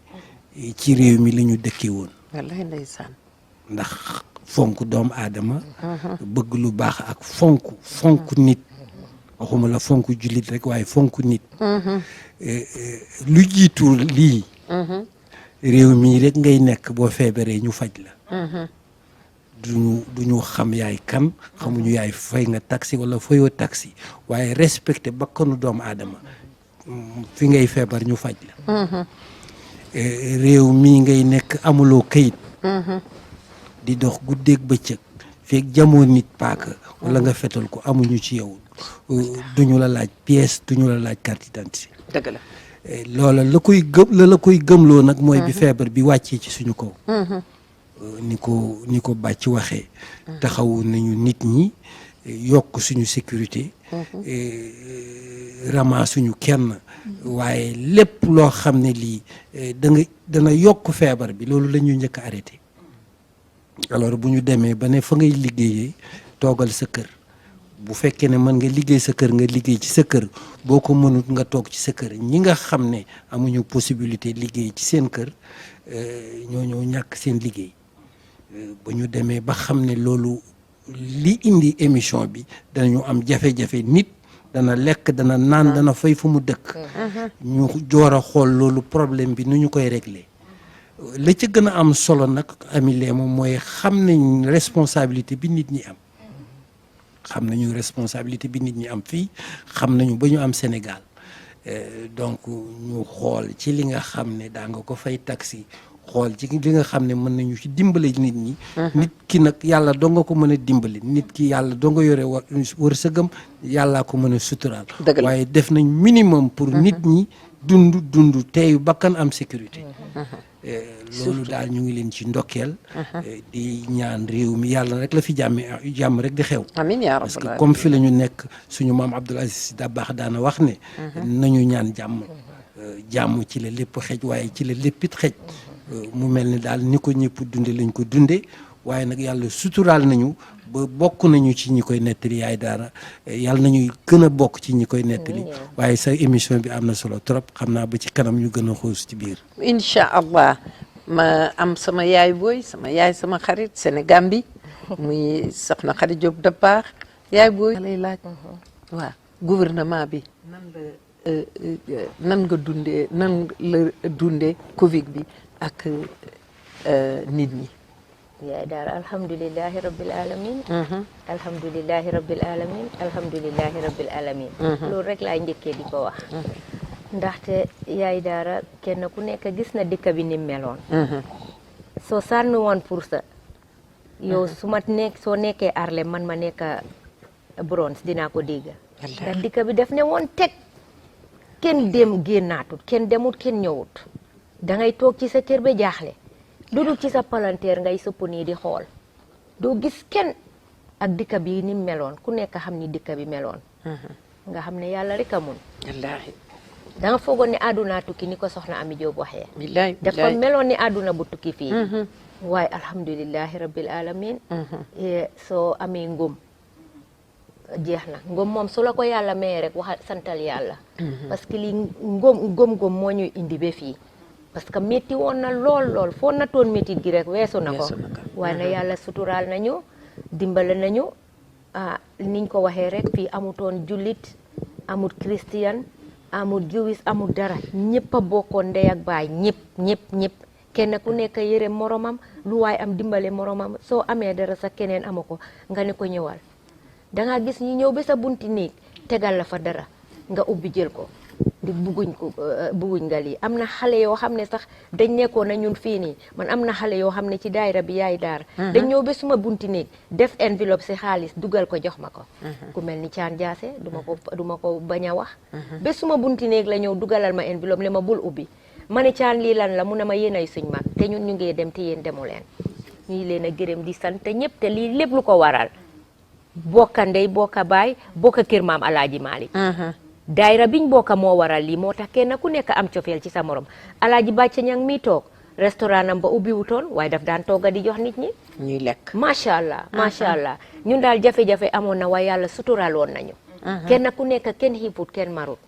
S3: ci réew mi la ñu dëkkee woon
S1: wallaay ndeysaan
S3: ndax fonk doomu aadama bëgg lu baax ak fonk nit waxuma la fonk jullit rek waaye fonk nit lu jiitu lii réew mii rek ngay nekk boo feebaree ñu faj la duñu xam yaay kan xamuñu yaay fay nga taxi wala fayoo taxi waaye respecté bakkanu doomu aadama fi ngay feebar ñu faj la réew mii ngay nekk amuloo kayit di dox guddeeg bëccëg feeg jamoo nit paaka wala nga fetal ko amuñu ci yow duñu la laaj pièce duñu la laaj carte d'identité
S1: dëgg la
S3: loola la koy gëmloo nag mooy bi feebar bi wàccee ci suñu kaw ni ko bàcc waxee taxawu nañu nit ñi yokk suñu sécurité rama suñu kenn waaye lépp loo xam ne lii dana yokk feebar bi loolu la ñuy njëkk a arrêté alors bu ñu demee ba ne fa ngay liggéeyee toogal sa kër bu fekkee ne mën nga liggéey sa kër nga liggéey ci sa kër boo ko mënut nga toog ci sa kër ñi nga xam ne amuñu possibilité liggéey ci seen kër ñoo ñàkk seen liggéey ba ñu demee ba xam ne loolu li indi émission bi danañu am jafe-jafe nit dana lekk dana naan dana fay fu mu dëkk ñu joor a xool loolu problème bi nu ñu koy régler la ca gën a am solo nag amile moom mooy xam nañ responsabilité bi nit ñi am xam nañu responsabilité bi nit ñi am fii xam nañu ba ñu am Sénégal donc ñu xool ci li nga xam ne daa nga ko fay taxi xool ci li nga xam ne mën nañu ci dimbale nit ñi nit ki nag yàlla doo nga ko mën a dimbali nit ki yàlla doo nga yore wërsëgam yàllaa ko mën a suturaal waaye def nañ minimum pour nit ñi dund teeyu bakkan am sécurité loolu daal ñu ngi leen ci ndokkeel di ñaan réew mi yàlla rek la fi jàmm rek di xew
S1: amiin yaa
S3: parce
S1: rabbal
S3: que comme fi la ñu nekk suñu maam Abdoul Aziz Sy Dabakh daana wax ne nañu ñaan jàmm ci la lépp xej waaye ci la léppit xej mu mel ni daal ni ko ñëpp dunde lañ ko dunde waaye nag yàlla suturaal nañu ba bokk nañu ci ñi koy nettali yaay daara yàlla nañuy gën a bokk ci ñi koy nettali waaye sa émission bi am na solo trop xam naa ba ci kanam ñu gën a xuus ci biir
S1: incha allah ma am sama yaay booy sama xarit Sénégal bi muy soxna Khady Diop Dabakh yaay booy lay laaj waaw gouvernement bi nan nga dundee nan la dundee Covid bi ak nit ñi.
S4: yaay daara alhamdulilahi rabbil alamin alhamdulilahi rabbil alamin alhamdulilahi rabbil alamin loolu rek laay njëkkee di ko wax ndaxte yaay daara kenn ku nekk gis na dëkk bi ni meloon soo sànni woon pour ça yow su ma soo nekkee Harlem man ma nekk Bronx dinaa ko dégg ndax dëkk bi def ne woon teg kenn dem génnaatut kenn demut kenn ñëwut dangay toog ci sa kër ba jaaxle lu dul ci sa palanteer ngay sëpp nii di xool doo gis kenn ak dëkk bi ni meloon ku nekk xam ni dëkk bi meloon nga xam ne yàlla rek a mun
S1: wallaahi
S4: danga foogoon ne àdduna tukki ni ko soxna Ami Jóob waxee
S1: billaay
S4: dafa meloon ni àdduna bu tukki fii waaye alhamdulilahi rabbil alamin soo amee ngëm jeex na ngëm moom su la ko yàlla mayee rek wax santal yàlla parce que li ngëm moo ñuy indi ba fii parce que métti woon na lool foo natoon métti gi rek weesu na ko waaye na yàlla suturaal nañu dimbale nañu niñ ko waxee rek fii amutoon jullit amut christian amut juwis amut dara ñëpp a bokkoon ndey ak baay ñëpp kenn ku nekk yére moromam lu waay am dimbale moromam soo amee dara sa keneen amu ko nga ne ko ñëwal danga gis ñi ñëw ba sa bunti néeg tegal la fa dara nga ubbi jël ko di bugguñ nga lii am na xale yoo xam ne sax dañ nekkoon na ñun fii nii man am na xale yoo xam ne ci daayira bi yaay daara dañ ñëw ba suma bunti néeg def enveloppe si xaalis dugal ko jox ma ko ku mel ni Caan Jaase duma ko bañ a wax ba suma bunti néeg la ñëw dugalal ma enveloppe ne ma bul ubbi ma ne Caan lii lan la mu ne ma yéenay suñ mag te ñun ñu ngee dem te yéen demu leen ñii leen a gërëm di sant ñëpp te lii lépp lu ko waral bokka ndey bokka baay bokka kër maam Alaaji Maalik daayira biñ bokka moo waral lii moo tax kenn ku nekk am cofeel ci sa morom Alaaji Bàcce Ñang mi toog restaurant am ba ubbiwutoon waaye daf daan tooga di jox nit ñi
S1: ñuy lekk
S4: macha allah ñun daal jafe-jafe amoon na waaye yàlla suturaaloon nañu kenn ku nekk kenn xiifut kenn marut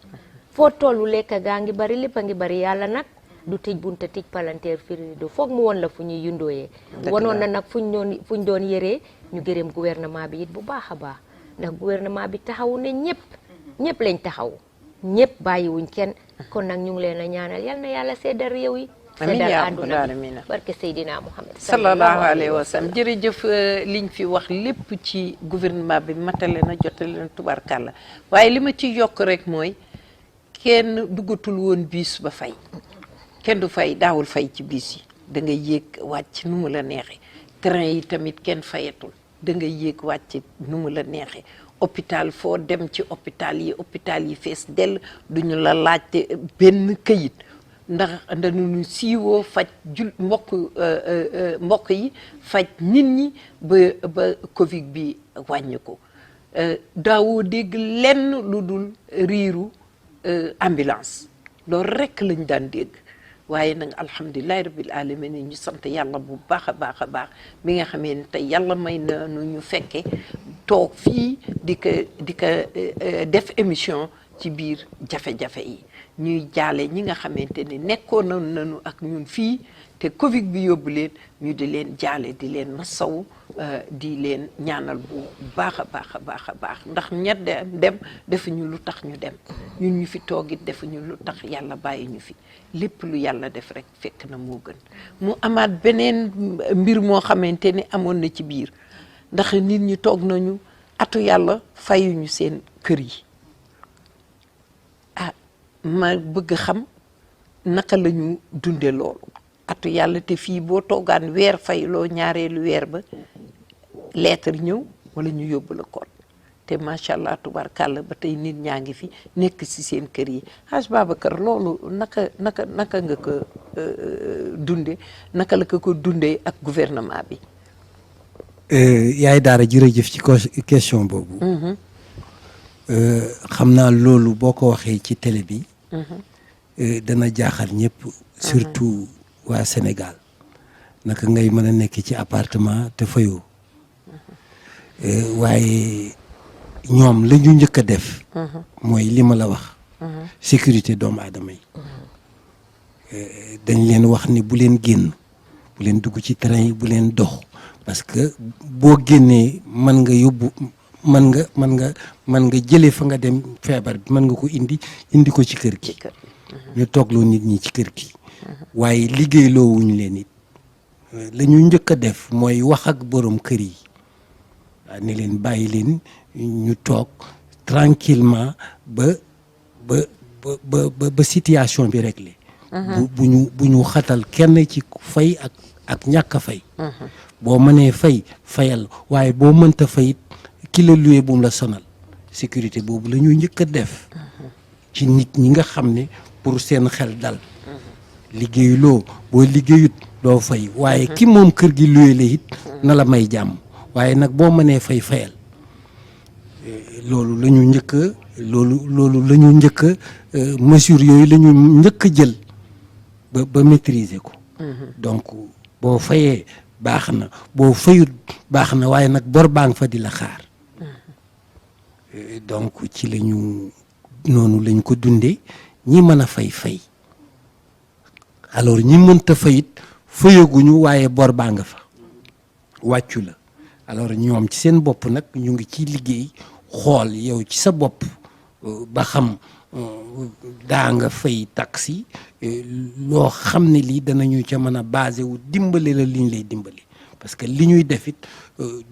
S4: foo tollu lekk gaa ngi bari lépp a ngi bari yàlla nag du tëj bunta tëj palanteer firi du foog mu woon la fu ñuy yundooyee wonoon na nag fuñ doon yëree ñu gërëm gouvernement bi it bu baax a baax ndax gouvernement bi taxawu ne ñëpp lañ taxaw ñëpp bàyyiwuñ kenn kon nag ñu ngi leen a ñaanal yal na yàlla seddal réew yi seddal àdduna bi barke Seydina Muhammad
S1: sallallahu alayhi wa sallam jërëjëf liñ fi wax lépp ci gouvernement bi matale na jotale na tubarkàlla waaye li ma ci yokk rek mooy kenn duggatul woon biis ba fay kenn du fay daawul fay ci biis yi da nga yéeg wàcc nu mu la neexee train yi tamit kenn fayatul da nga yéeg wàcc nu mu la neexee hôpital foo dem ci hôpital yi fees dell duñu la laajte benn këyit ndax dañu siiwoo faj mbokk yi faj nit ñi ba Covid bi wàññi ko daawoo dégg lenn lu dul riiru ambulance loolu rekk lañ daan dégg waaye nag alhamdulilahi rabbil alamin ñu sant yàlla bu baax a baax mi nga xamee ne tey yàlla may na nu ñu fekke toog fii di ko def émission ci biir jafe-jafe yi ñuy jaale ñi nga xamante ne nekkoon nañu ak ñun fii te Covid bi yóbbu leen ñu di leen jaale di leen masaw di leen ñaanal bu baax a baax ndax ña dem defuñu lu tax ñu dem ñun ñu fi toogit defuñu lu tax yàlla bàyyi ñu fi lépp lu yàlla def rek fekk na moo gën mu amaat beneen mbir moo xamante ni amoon na ci biir ndax nit ñi toog nañu atu yàlla fayuñu seen kër yi ma bëgg xam naka la ñu dunde loolu atu yàlla te fii boo toogaan weer fayloo ñaareelu weer ba lettre ñëw wala ñu yóbbu la kon te macha allah tubarkàlla ba tey nit ñaa ngi fi nekk ci seen kër yi Haj Babacar loolu naka nga ko dunde naka la ko dundee ak gouvernement bi
S3: yaay daara jërëjëf ci question boobu xam naa loolu boo ko waxee ci télé bi dana jaaxal ñëpp surtout waa Sénégal naka ngay mën a nekk ci appartement te fayoo waaye ñoom la ñu njëkk a def mooy li ma la wax sécurité doomu aadama yi dañ leen wax ni bu leen génn bu leen dugg ci train yi bu leen dox parce que boo génnee mën nga yóbbu mën nga jëlee fa nga dem feebar bi mën nga ko indi ko ci kër gi ñu toogloo nit ñi ci kër gi waaye liggéeyloowuñu leen it la ñu njëkk a def mooy wax ak borom kër yi ne leen bàyyi leen ñu toog tranquillement ba situation bi réglé. bu ñu xatal kenn ci fay ak ñàkk a fay. boo mënee fayal waaye boo mënta fayit ki la luwee bu mu la sonal sécurité boobu la ñu njëkk a def. ci nit ñi nga xam ne pour seen xel dal. liggéeyuloo boo liggéeyut doo fay waaye ki moom kër gi luwee la it na la may jàmm waaye nag boo mënee fayal. loolu la ñu njëkk a loolu la ñu njëkk a mesure yooyu la ñu njëkk a jël ba maîtriser ko. donc boo fayee baax na boo fayut baax na waaye nag bor baa nga fa di la xaar. donc ci la ñu noonu lañ ko dundee ñi mën a fay alors ñi mënta fayit fayaguñu waaye bor baa nga fa wàccu la alors ñoom ci seen bopp nag ñu ngi ciy liggéey xool yow ci sa bopp ba xam daa nga fay taxi loo xam ne lii danañu ca mën a basé wu dimbale la liñ lay dimbali parce que li ñuy def it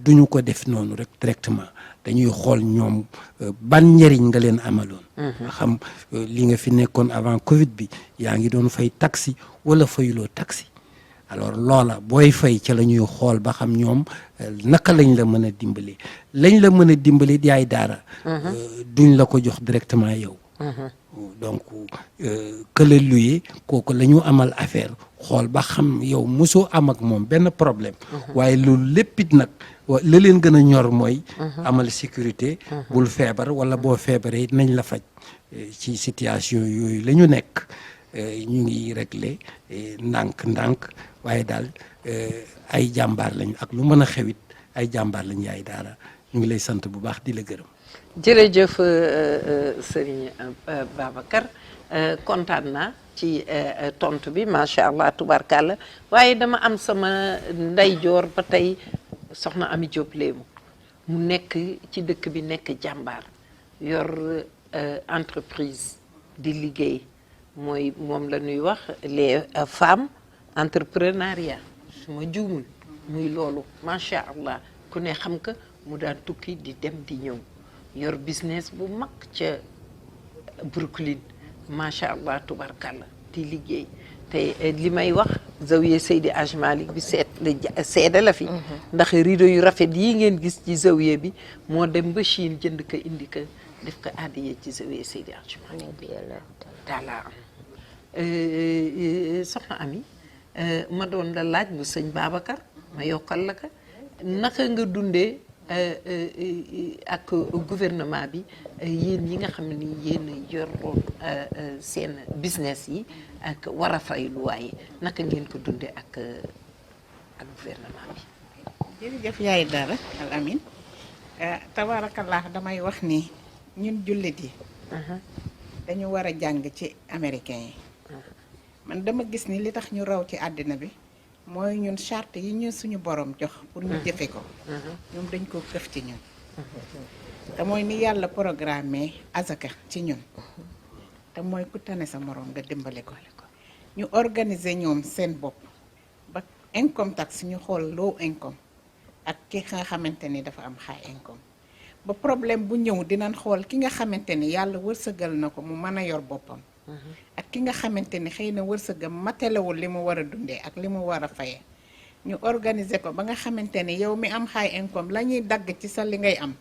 S3: duñu ko def noonu rek directement dañuy xool ñoom ban njëriñ nga leen amaloon. nga xam li nga fi nekkoon avant Covid bi yaa ngi doon fay taxi wala fayuloo taxi alors loola booy fay ca la ñuy xool ba xam ñoom naka lañ la mën a dimbali lañ la mën a dimbali yaay daara. duñ la ko jox directement yow. donc que la luyee kooku la ñu amal affaire xool ba xam yow mosoo am ak moom benn problème. waaye loolu léppit nag la leen gën a ñor mooy. amal sécurité. bul feebar wala boo feebaree nañ la faj ci situation yooyu la ñu nekk ñu ngi réglé ndànk waaye daal ay jàmbaar lañ ak lu mën a xewit ay jàmbaar lañ yaay daara ñu ngi lay sant bu baax di la gërëm.
S1: jërëjëf Serigne Babacar kontaan naa ci tontu bi macha allah tubarkalla waaye dama am sama ndeyjoor ba tey soxna Ami Diop Léemu mu nekk ci dëkk bi nekk jàmbaar yor entreprise di liggéey mooy moom la ñuy wax les femmes entrepreneuriat su ma juumul muy loolu macha allah ku ne xam ka mu daan tukki di dem di ñëw. yor business bu mag ca Brooklyn macha allah tubarkalla di liggéey te li may wax zawiya Seydi Hadj Malick bi seede la fi. ndax rideau yu rafet yi ngeen gis ci zawiya bi moo dem ba Chine jënd ko indi ko def ko aadiyee ci zawiya Seydi Hadj Malick bi daala am soxna Ami ma doon la laaj bu sëñ Babacar ma yokkal la ko naka nga dundee ak gouvernement bi yéen ñi nga xam ne yéen yoroon seen business yi ak war a fay luwaay yi naka ngeen ko dundee ak gouvernement bi.
S5: jërëjëf yaay dara al amin tabaarakallah damay wax ni ñun jullit yi. dañu war a jàng ci américain yi. man dama gis ni li tax ñu raw ci àddina bi. mooy ñun charte yi ñu suñu borom jox pour ñu jëfe ko ñoom dañ ko këf ci ñun te mooy ni yàlla programme azaka ci ñun te mooy ku tane sa morom nga dimbale ko ñu organiser ñoom seen bopp ba income tax ñu xool low income ak ki nga xamante ni dafa am high income ba problème bu ñëw dinañ xool ki nga xamante ni yàlla wërsëgal na ko mu mën a yor boppam ak ki nga xamante ni xëy na wërsëgam matalewul li mu war a dundee ak li mu war a fayee ñu organiser ko ba nga xamante ni yow mi am high income la ñuy dagg ci sa li ngay am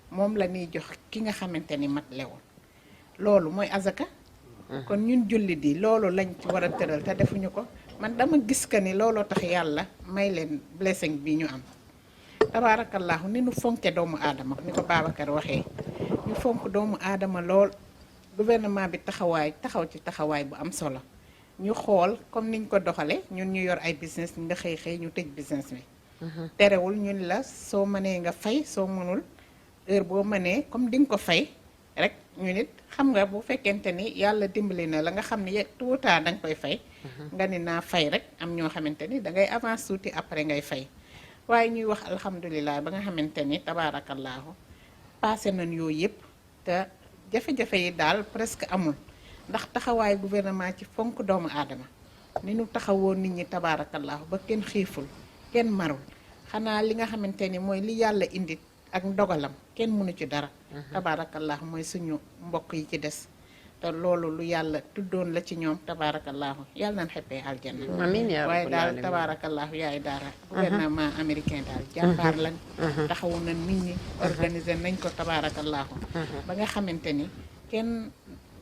S5: moom la ñuy jox ki nga xamante ni matalewul loolu mooy azaka kon ñun jullit yi loolu lañ ci war a tëral te defuñu ko man dama gis que ni looloo tax yàlla may leen blessing bi ñu am tabaarakallaahu ni nu fonke doomu aadama ni ko Babacar waxee ñu fonk doomu aadama lool gouvernement bi taxaw ci taxawaay bu am solo ñu xool comme niñ ko doxale ñun ñu yor ay business nga xëy ñu tëj business bi terewul ñun la soo mënee nga fay soo mënul heure boo mënee comme di nga ko fay rek ñu nit xam nga bu fekkente ni yàlla dimbali na la nga xam ni tôt ou tard danga koy fay nga ni naa fay rek am ñoo xamante ni dangay avance tuuti après ngay fay waaye ñuy wax alhamdulilah ba nga xamante ni tabaarakallaahu passé nañ yooyu yëpp te jafe-jafe yi daal presque amul ndax taxawaayu gouvernement ci fonk doomu aadama ni nu taxawoo nit ñi tabaarakallaahu ba kenn xiiful kenn marul xanaa li nga xamante ni mooy li yàlla indi ak ndogalam kenn mënu ci dara tabaarakallaahu mooy suñu mbokk yi ci des te loolu lu yàlla tuddoon la ci ñoom tabaarakallaahu yàlla nañ xeppee aljanna
S1: amiin yaa
S5: waaye
S1: rabbal
S5: daal
S1: aalamiin.
S5: tabaarakallaahu yaay daara gouvernement américain daal jàmbaar lañ taxawu nañ nit ñi organiser nañ ko tabaarakallaahu ba nga xamante ni kenn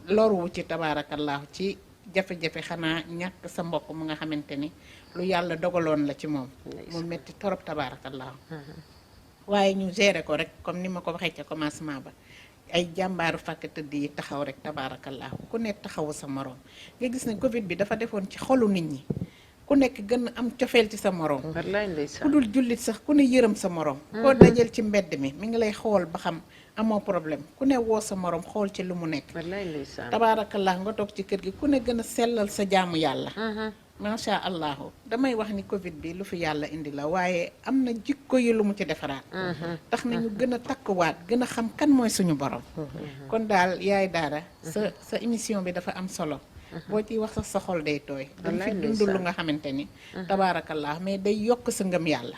S5: loruwu ci tabaarakallaahu ci jafe-jafe xanaa ñàkk sa mbokk mu nga xamante ni lu yàlla dogaloon la ci moom mu metti torop tabaarakallaahu waaye ñu gérer ko rek comme ni ma ko waxee ca commencement ba ay jàmbaaru fàkk tëdd yi taxaw rek tabaarakallaahu ku ne taxawu sa moroom nga gis ne Covid bi dafa defoon ci xolu nit ñi ku nekk gën a am cofeel ci sa moroom
S1: wallaay
S5: ku
S1: ndeysaan.
S5: dul jullit sax ku ne yërëm sa moroom koo dajal ci mbedd mi ngi lay xool ba xam amoo problème ku ne woo sa moroom xool ci lu mu nekk
S1: wallaay ndeysaan.
S5: tabaarakallaahu nga toog ci kër gi ku ne gën a sellal sa jaamu yàlla macha allahu damay wax ni Covid bi lu fi yàlla indi la waaye am na jikko yi lu mu ci defaraat tax na ñu gën a takkuwaat gën a xam kan mooy suñu borom kon daal yaay daara sa émission bi dafa am solo boo ciy wax sax sa xol day tooy dañ fi dund lu nga xamante ni tabaarakallah mais day yokk sa ngëm yàlla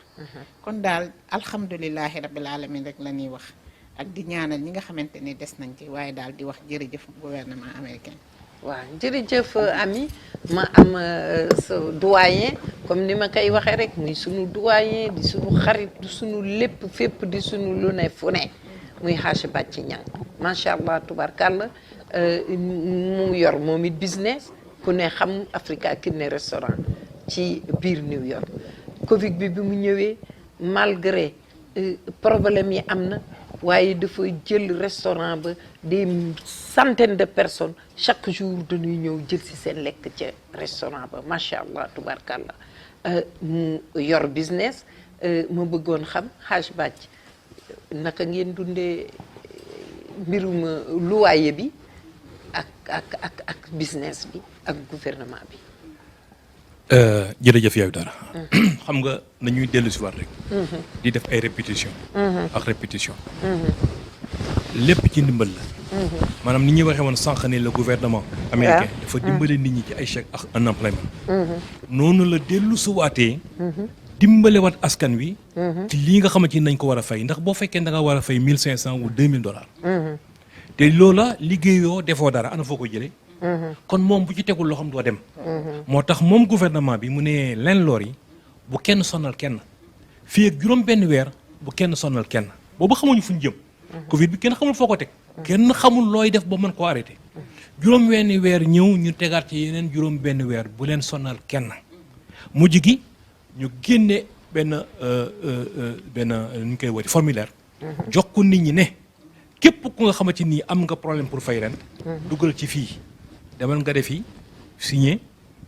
S5: kon daal alhamdulilahi rabbil alamin rek la ñuy wax ak di ñaanal ñi nga xamante ni des nañ ci waaye daal di wax jërëjëf gouvernement américain
S1: waaw jërëjëf Ami ma am sa doyen comme ni ma koy waxee rek muy sunu doyen di sunu xarit di sunu lépp fépp di sunu lu ne fu ne muy Hadj Bàcci Ñang macha allah tubarkàlla mu yor moom it business ku ne xam Africa Kidney Restaurant ci biir New York Covid bi mu ñëwee malgré problème yi am na waaye dafa jël restaurant ba des centaines de personnes chaque jour dañuy ñëw jël ci seen lekk ca restaurant ba macha allah tubarkàlla mu yor business ma bëggoon xam Hadj Bàcc naka ngeen dundee mbirum luwaaye bi ak business bi ak gouvernement bi.
S2: jërëjëf yow dara xam nga nañuy dellu si waat rek di def ay répétition ak répétition lépp ci ndimbal la maanaam ni ñuy waxee woon sànq ne le gouvernement américain dafa dimbale nit ñi ci ay chèque ak unemployment noonu la dellu su waatee dimbale waat askan wi ci lii nga xamante ni nañ ko war a fay ndax boo fekkee da nga war a fay $1,500 ou $2,000 te loola liggéeyoo defoo dara ana foo ko jëlee kon moom bu ci tegul loo xam doo dem moo tax moom gouvernement bi mu ne landlord yi bu kenn sonal kenn fii ak juróom benn weer bu kenn sonal kenn boobu xamuñu fu ñu jëm Covid bi kenn xamul foo ko teg kenn xamul looy def ba mën koo arrêté juróom benn weer ñëw ñu tegaat ci yeneen juróom benn weer bu leen sonal kenn mujj gi ñu génne benn nu ñu koy woote formulaire jox ko nit ñi ne képp ku nga xamante ni am nga problème pour fay rent dugal ci fii demal nga defi signé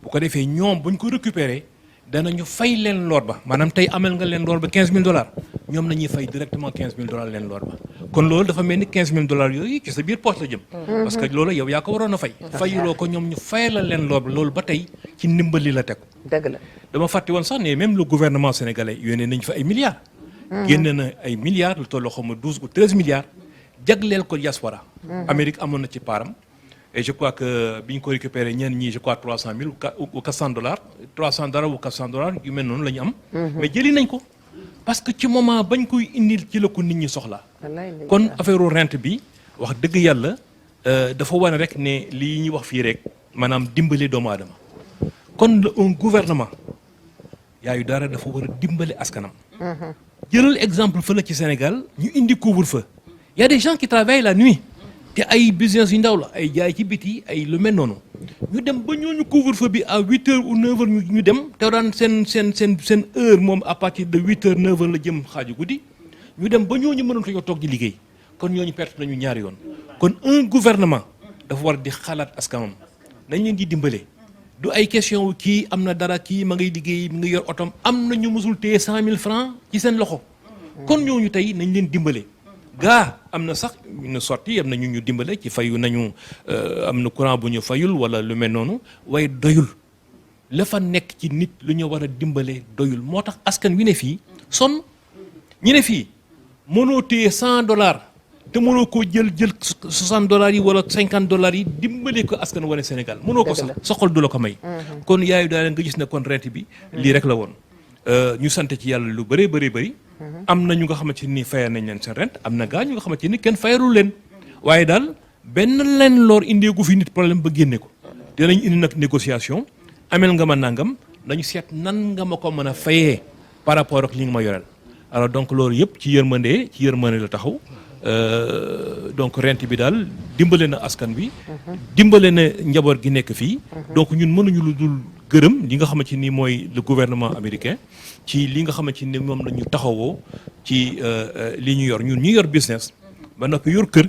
S2: bu ko defee ñoom buñ ko récupérer danañu fay leen loor ba maanaam tey amal nga leen loor ba $15,000 ñoom nañuy fay directement $15,000 leen loor ba kon loolu dafa mel ni $15,000 yooyu ci sa biir poche la jëm parce que loolu yow yaa ko waroon a fay fayuloo ko ñoom ñu fay la leen loor ba loolu ba tey ci ndimbali la tegu
S1: dëgg la
S2: dama fàtte woon sax ne même le gouvernement sénégalais yónnee nañ fa ay milliards génne na ay milliards lu tolloo xam 12 ou 13 milliards jagleel ko diaspora Amérique amoon na ci paaram et je crois que bi ñu ko récupéré ñenn ñi je crois $300,000 ou $400 $300 ou $400 yu mel noonu la ñu am mais jëli nañ ko parce que ci moment bañ koy indil ci la ko nit ñi soxla kon affaire rente bi wax dëgg yàlla dafa wane rek ne lii ñuy wax fii rek maanaam dimbali doomu aadama kon un gouvernement yaayu dara dafa war a dimbali askanam jëlal exemple fële ci Sénégal ñu indi couvre-feu y a des gens qui travaillent la nuit te ay business yu ndaw la ay jaay ci biti ay lu mel noonu ñu dem ba ñooñu couvre-feu bi à 8h ou 9h ñu dem te daan seen heure moom à partir de 8h 9h la jëm xaaju guddi ñu dem ba ñooñu mënoon ko toog di liggéey kon ñooñu perte nañu ñaari yoon kon un gouvernement dafa war di xalaat askanam nañ leen di dimbale du ay question wu kii am na dara kii ma ngay liggéey mi ngi yor otom am na ñu musul téye $100,000 ci seen loxo kon ñooñu tey nañ leen dimbale gaa am na sax ñu sorti am na ñu dimbale ci fayu nañu am na courant bu ñu fayul wala lu mel noonu waaye doyul la fa nekk ci nit lu ñu war a dimbale doyul moo tax askan wi ne fii sonn ñi ne fii mënoo téye $100 te mënoo koo jël $60 yi wala $50 yi dimbale ko askan wane Sénégal mënoo ko sax soxal du la ko may. kon yaayu daal nga gis ne kon rent bi lii rek la woon. ñu sant ci yàlla lu bëree bëri. am na ñu nga xamante ni fayal nañ leen seen rent am na gaa ñu nga xamante ni kenn fayalul leen waaye daal benn leen loor indeegu fi nit problème ba génne ko dinañ indi nag négociation amel nga ma nangam nañu seet nan nga ma ko mën a fayee par rapport ak li nga ma yoreel alors donc loolu yëpp ci yërmande la taxaw. Donc rent bi daal dimbale na askan bi dimbale na njaboot gi nekk fii donc ñun mënuñu lu dul gërëm li nga xamante ni mooy le gouvernement américain ci li nga xamante ni moom la ñu taxawoo ci li ñu yor ñun ñu yor business ba noppi yor kër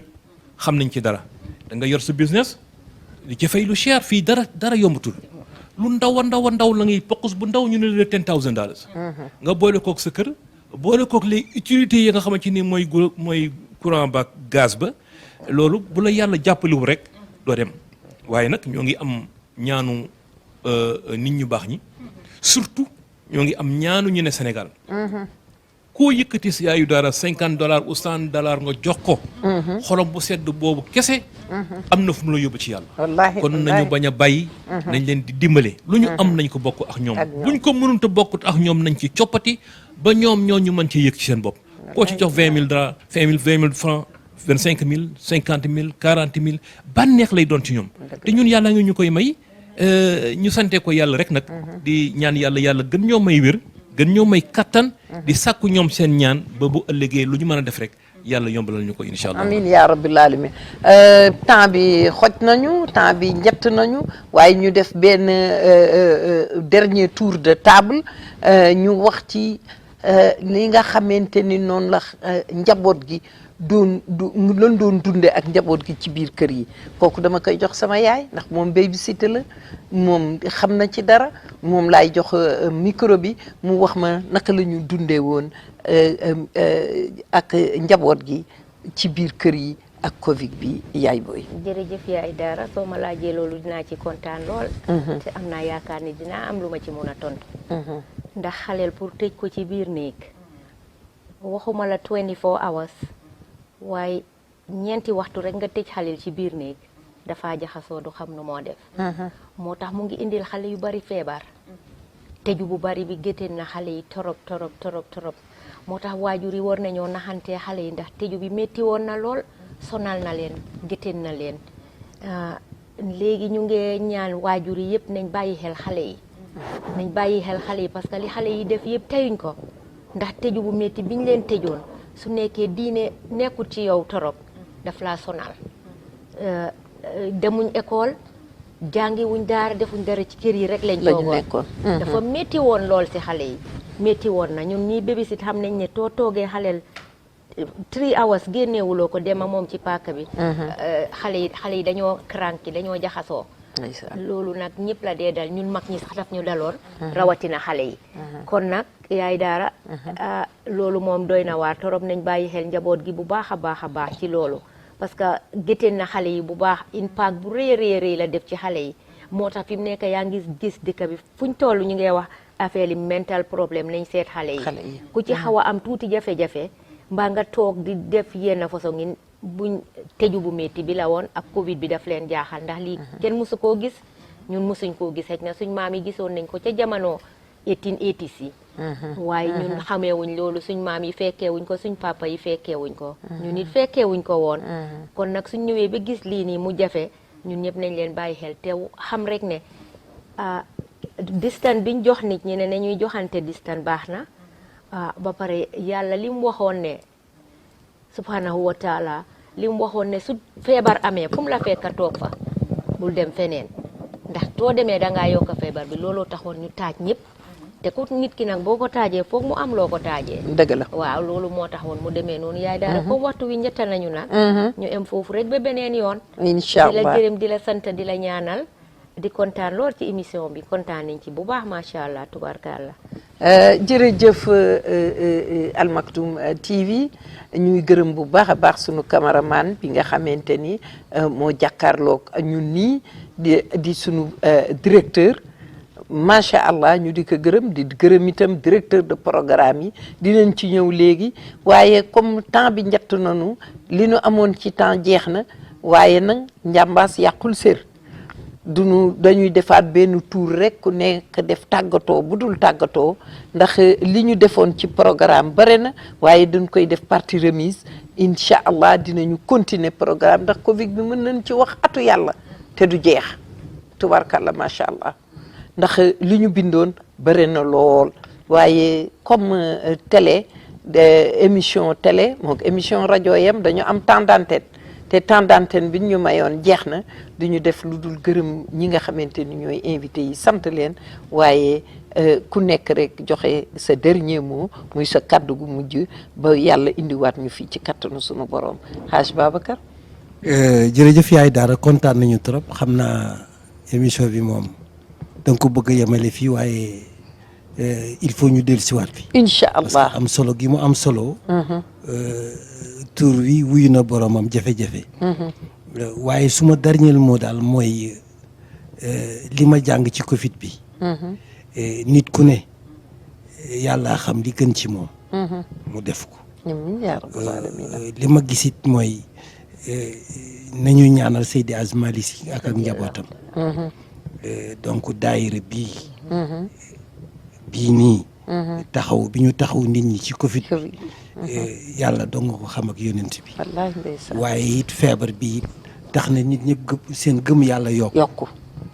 S2: xam nañ ci dara da nga yor sa business di ci fay lu cher fii dara yombatul lu ndaw a ndaw la ngay pokkus bu ndaw ñu ne la $10,000 nga boole kook sa kër boole kook les utilités yi nga xamante ni mooy courant ba gaz ba loolu bu la yàlla jàppaliwu rek doo dem waaye nag ñoo ngi am ñaanu nit ñu baax ñi surtout ñoo ngi am ñaanu ñu ne Sénégal koo yëkkati si yaayu dara $50 ou $100 nga jox ko xolom bu sedd boobu kese am na fu mu la yóbbu ci yàlla kon nañu bañ a bàyyi nañ leen di dimbale lu ñu am nañ ko bokk ak ñoom buñ ko mënunta bokk ak ñoom nañ ci coppati ba ñoom ñoo ñu mën ci yëg ci seen bopp koo ci jox $20,000 $20,000 francs $25,000 $50,000 $40,000 bànneex lay doon ci ñoom te ñun yàlla nga ñu koy may ñu sante ko yàlla rek nag di ñaan yàlla gën ñoo may wér gën ñoo may kattan di sàkku ñoom seen ñaan ba bu ëllëgee lu ñu mën a def rek yàlla yombalal ñu ko incha allah.
S1: amiin yaa rabbil alamin temps bi xoj nañu temps bi njett nañu waaye ñu def benn dernier tour de table ñu wax ci li nga xamante ni noonu la njaboot gi doon dunde ak njaboot gi ci biir kër yi kooku dama koy jox sama yaay ndax moom babysitter la moom xam na ci dara moom laay jox micro bi mu wax ma naka la ñu dundee woon ak njaboot gi ci biir kër yi ak Covid bi yaay booy.
S4: jërëjëf yaay Dara soo ma laajee loolu dinaa ci kontaan lool. te am naa yaakaar ni dinaa am lu ma ci mun a tontu. ndax xaleel pour tëj ko ci biir néeg waxuma la 24 hours waaye ñeenti waxtu rek nga tëj xaleel ci biir néeg dafa jaxasoo du xam nu moo def. moo tax mu ngi indil xale yu bari feebar. tëju bu bari bi gétteen na xale yi torop moo tax waajur yi war nañoo naxantee xale yi ndax tëju bi métti woon na lool sonal na leen gétteen na leen léegi ñu ngi ñaan waajur yi yëpp nañ bàyyi xel xale yi. nañ bàyyi xel xale yi parce que li xale yi def yëpp teyuñ ko ndax tëju bu métti biñ leen tëjoon su nekkee diine nekkul ci yow torop daf laa sonal demuñ école jàngi wuñ daara defuñ dara ci kër yi rek lañ toogoon dafa métti woon lool si xale yi métti woon na ñun ñii babysit xam nañ ne toogee xaleel 3 hours génneewuloo ko dema moom ci paaka bi xale yi dañoo cranky dañoo jaxasoo loolu nag ñëpp la dee dal ñun mag ñi sax daf ñu daloon rawatina xale yi kon nag yaay Dara loolu moom doy na waar torop nañ bàyyi xel njaboot gi bu baax a baax ci loolu parce que gétteen na xale yi bu baax impact bu rëy la def ci xale yi moo tax fi mu nekk yaa ngi gis dëkk bi fuñ toll ñu ngi wax affaire yi mental problème nañ seet xale yi ku ci xaw a am tuuti jafe-jafe mbaa nga toog di def yenn façon ngi buñ tëju bu métti bi la woon ak Covid bi daf leen jaaxal ndax lii kenn mësu koo gis ñun mësuñ koo gis xëy na suñ maam yi gisoon nañ ko ca jamono 1880s yi waaye ñun xameewuñ loolu suñ maam yi fekkeewuñ ko suñ papa yi fekkeewuñ ko ñun it fekkeewuñ ko woon kon nag suñ ñëwee ba gis lii nii mu jafe ñun ñëpp nañ leen bàyyi xel te xam rek ne distance biñ jox nit ñi ne nañuy joxante distance baax na ba pare yàlla li mu waxoon ne subhanahu wa taala li mu waxoon ne su feebar amee fu mu la fekka toog fa bul dem feneen ndax too demee dangaa yokk feebar bi looloo taxoon ñu taaj ñëpp te ku nit ki nag boo ko taajee foog mu am loo ko taajee
S1: dëgg la
S4: waaw loolu moo taxoon mu demee noonu yaay Dara comme waxtu wi njëtta nañu nag ñu em foofu rek ba beneen yoon
S1: incha allah
S4: di la gërëm di la sant di la ñaanal di kontaan lool ci émission bi kontaan nañ ci bu baax macha allah tubarkalla
S1: jërëjëf Al Maktoum TV ñuy gërëm bu baax a baax sunu cameraman bi nga xamante ni moo jàkkaarloog ñun nii di sunu directeur macha allah ñu di ko gërëm di gërëm itam directeur de programme yi dinañ ci ñëw léegi waaye comme temps bi njett nañu li nu amoon ci temps jeex na waaye nag njàmbaas yàqul sér dañuy defaat benn tour rek ku nekk def tàggatoo bu dul tàggatoo ndax li ñu defoon ci programme bare na waaye dañ koy def partie remise incha allah dinañu continuer programme ndax Covid bi mën nañ ci wax atu yàlla te du jeex tubarkalla macha allah ndax li ñu bindoon bare na lool waaye comme télé émission télé moog émission rajo yam dañu am temps d'antenne te temps d'antenne bi ñu mayoon jeex na duñu def lu dul gërëm ñi nga xamante ni ñooy invité yi sant leen waaye ku nekk rek joxe sa dernier mot muy sa kaddu gu mujj ba yàlla indiwaat ñu fii ci kattanu sunu borom Haj Babacar.
S3: jërëjëf yaay Daara kontaan nañu trop xam naa émission bi moom da nga ko bëgg a yemale fii waaye il faut ñu dellusiwaat fi.
S1: incha allah
S3: parce que am solo gi mu am solo. tur wi wuyu na boromam jafe-jafe. waaye suma dernier mot daal mooy li ma jàng ci Covid bi. nit ku ne yàlla xam li gën ci moom. mu def ko. li ma gisit mooy nañu ñaanal Seydi Hadji Malick Sy ak njabootam. donc daayira bii. bii nii. taxaw bi ñu taxaw nit ñi ci Covid bi. yàlla dong nga ko xam ak yonent bi.
S1: wallaahi ndeysaan.
S3: waaye it feebar bi it tax na nit ñëpp seen gëm yàlla yokku.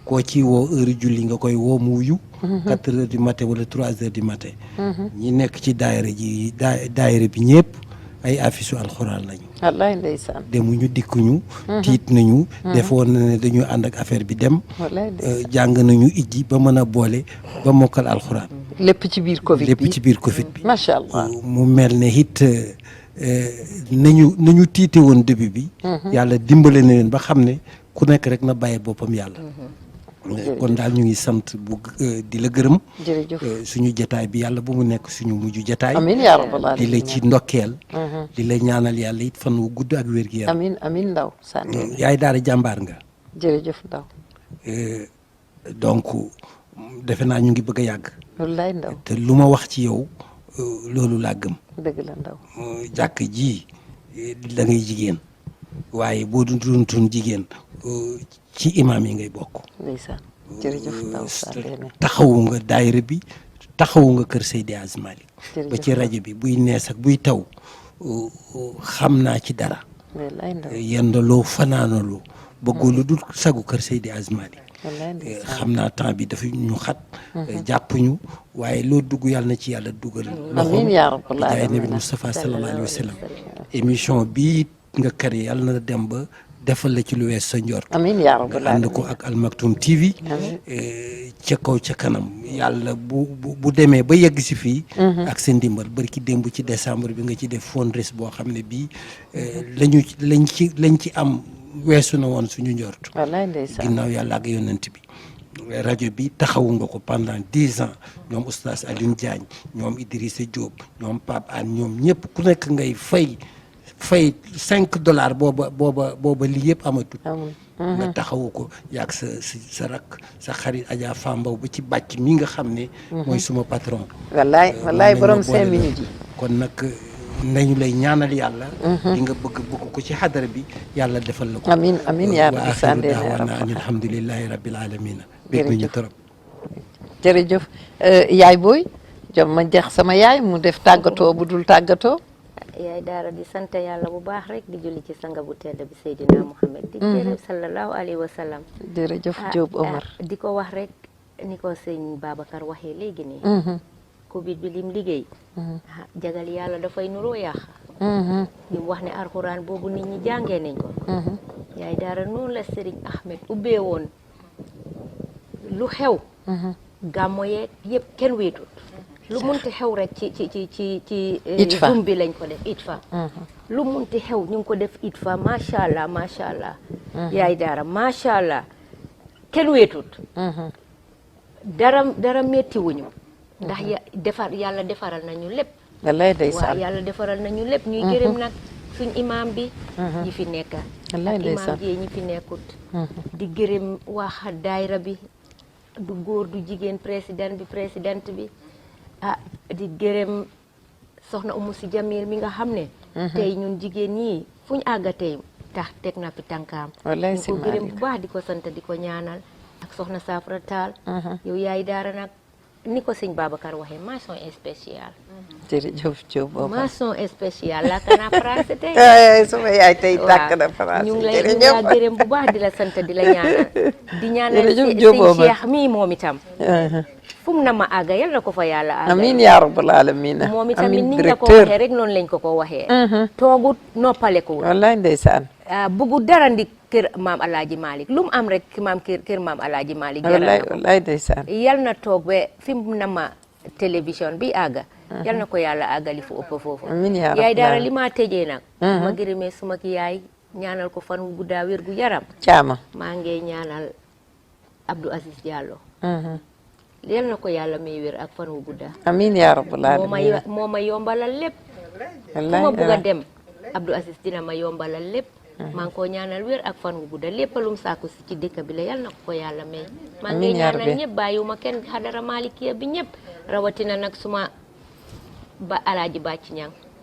S3: koo ci woo heure julli nga koy woo mu wuyu. 4 heures du matin wala 3 heures du matin. ñi nekk ci daayira bi ñëpp ay affiche alxuraan lañu.
S1: wallaahi ndeysaan.
S3: demuñu dikkuñu. tiit nañu. defoon na ne dañu ànd ak affaire bi dem.
S1: wallaahi ndeysaan.
S3: jàng nañu ijji ba mën a boole ba mokkal alxuraan.
S1: lépp ci biir Covid bi
S3: lépp ci biir Covid bi.
S1: macha allah
S3: mu mel ne it nañu tiite woon début bi. yàlla dimbale na leen ba xam ne ku nekk rek na bàyyi boppam yàlla. kon daal ñu ngi sant di la gërëm.
S1: jërëjëf
S3: suñu jataay bi yàlla bu mu nekk suñu mujj jataay.
S1: amiin yaa rabbal aalamiin
S3: di la ci ndokkeel. di la ñaanal yàlla it fan wu gudd ak wér gi yaram.
S1: amiin amiin Ndaw sànni.
S3: yaay Daara jàmbaar nga.
S1: jërëjëf Ndaw.
S3: donc defe naa ñu ngi bëgg a yàgg.
S1: wallaay Ndaw.
S3: te lu ma wax ci yow loolu laa gëm.
S1: dëgg la Ndaw.
S3: jàkk ji da ngay jigéen waaye boo doon jigéen ci imaam yi ngay bokk.
S1: ndeysaan jërëjëf Ndaw Sandene.
S3: taxawu nga daayira bi taxawu nga kër Seydi Hadji Malick. ba ci rajo bi buy nees ak buy taw xam naa ci dara.
S1: wallaay Ndaw.
S3: yendaloo fanaanaloo bëggoo lu dul sagu kër Seydi Hadji Malick.
S1: wallaay ndeysaan.
S3: xam naa temps bi dafa ñu xat. jàppuñu waaye loo dugg yàlla na ci yàlla dugal.
S1: amiin yaa rabbal
S3: jaay
S1: aalamiin.
S3: nabi Moustapha sallallahu alayhi wa sallam. émission bii nga kër yàlla na dem ba defal la ci lu wees sa njort.
S1: amiin yaa rabbal
S3: nga ànd
S1: aalamiin.
S3: ko ak Al Maktoum TV. ca kaw ca kanam yàlla bu demee ba yegg si fii. ak seen ndimbal barki démb ci décembre bi nga ci def fundraise boo xam ne bii lañ ci am weesu na woon suñu njort.
S1: wallaay ndeysaan.
S3: ginnaaw yàlla ak yonent bi. rajo bi taxawu nga ko pendant 10 ans ñoom oustaz Alioune Diagne ñoom Idrissa Diop ñoom Pape Anne ñoom ñëpp ku nekk ngay fay $5 booba lii yëpp amatul. nga taxawu ko yaag sa rak sa xarit Adja Fambaw ba ci bàcc mi nga xam ne. mooy suma patron.
S1: wallaay borom 5 minutes yi.
S3: kon nag nañu lay ñaanal yàlla. li nga bëgg ko ci xadara bi yàlla defal la ko.
S1: amiin amiin yaa rabbi Sandene
S3: wa axiru daawaana an alhamdulillahi rabbil alamin.
S1: jërëjëf
S3: nañu trop.
S1: jërëjëf yaay booy jom ma jeex sama yaay mu def tàggatoo bu dul tàggatoo.
S4: yaay Daara di sant yàlla bu baax rek di julli ci sanga bu tedd bi Seydina Muhammad di jërëjëf sallallahu alayhi wa sallam.
S1: jërëjëf Diop Omar.
S4: di ko wax rek ni ko sëñ Babacar waxee léegi nii. Covid bi lim liggéey. jagal yàlla dafay nuroo yàq. di wax ne alxuraan boobu nit ñi jàngee nañ ko. yaay Daara noonu la Serigne Ahmed ubbee woon lu xew. gàmmo yeeg yëpp kenn wéetut. lu munti xew rek ci
S1: ITFA
S4: Zoom bi lañ ko def ITFA. lu munti xew ñu ngi ko def ITFA macha allah macha allah. yaay Daara macha allah kenn weetut. dara metti wuñu ndax yàlla defaral nañu lépp.
S1: wallaay ndeysaan.
S4: waaw yàlla defaral nañu lépp ñuy gërëm nag suñ imaam bi. ñi fi nekk.
S1: wallaay
S4: ak
S1: ndeysaan.
S4: imaam ji ñi fi nekkut. di gërëm waa daayira bi du góor du jigéen présidente bi di gërëm soxna Umu Si Jamil mi nga xam ne tey ñun jigéen ñi fu ñu àgga tey tax teg na fi tànkaam ñu ko gërëm bu baax di ko sant di ko ñaanal ak soxna Safra Taal yow yaay daara nag ni ko sëñ Babacar waxee mention spéciale
S1: jërëjëf Diop boobu
S4: mention spéciale laa kana français tey
S1: sama yaay tey tàkk na français
S4: ñu ngi lay gërëm bu baax di la sant di la ñaanal di ñaanal sëñ Cheikh mii moom itam fu mu na ma àgga yal na ko fa yàlla àgga
S1: amiin yaa rabbal aalamiin
S4: moom itamit ni nga ko waxee rek noonu lañ ko waxee toogut noppaleku
S1: wallaay ndeysaan
S4: bugu dara ndi kër maam Alaaji Malick lu mu am rek kër maam Alaaji Malick jaral na ko
S1: wallaay ndeysaan
S4: yal na toog ba fi mu na ma télévision bi àgga yal na ko yàlla àggali fu ëpp foofu
S1: amiin yaa rabbal
S4: yaay daara li ma tëjee nag ma gërëmee suma ki yaay ñaanal ko fan wu guddaa wér gu yaram
S1: caama
S4: maa ngi ñaanal Abdou Aziz Diallo yal na ko yàlla may wér ak fan wu gudda
S1: amiin yaa rabbal aalamiin
S4: moo ma yombalal lépp fu
S1: wallaay
S4: ma bugg a dem Abdou Aziz dina ma yombalal lépp maa ngi ko ñaanal wér ak fan wu gudda lépp lum sàkku si ci dëkk bi la yal na ko yàlla may maa ngi ñaanal ñëpp bàyyiwuma kenn xadara malikiya bi ñëpp rawatina nag suma ba alaaji bàcc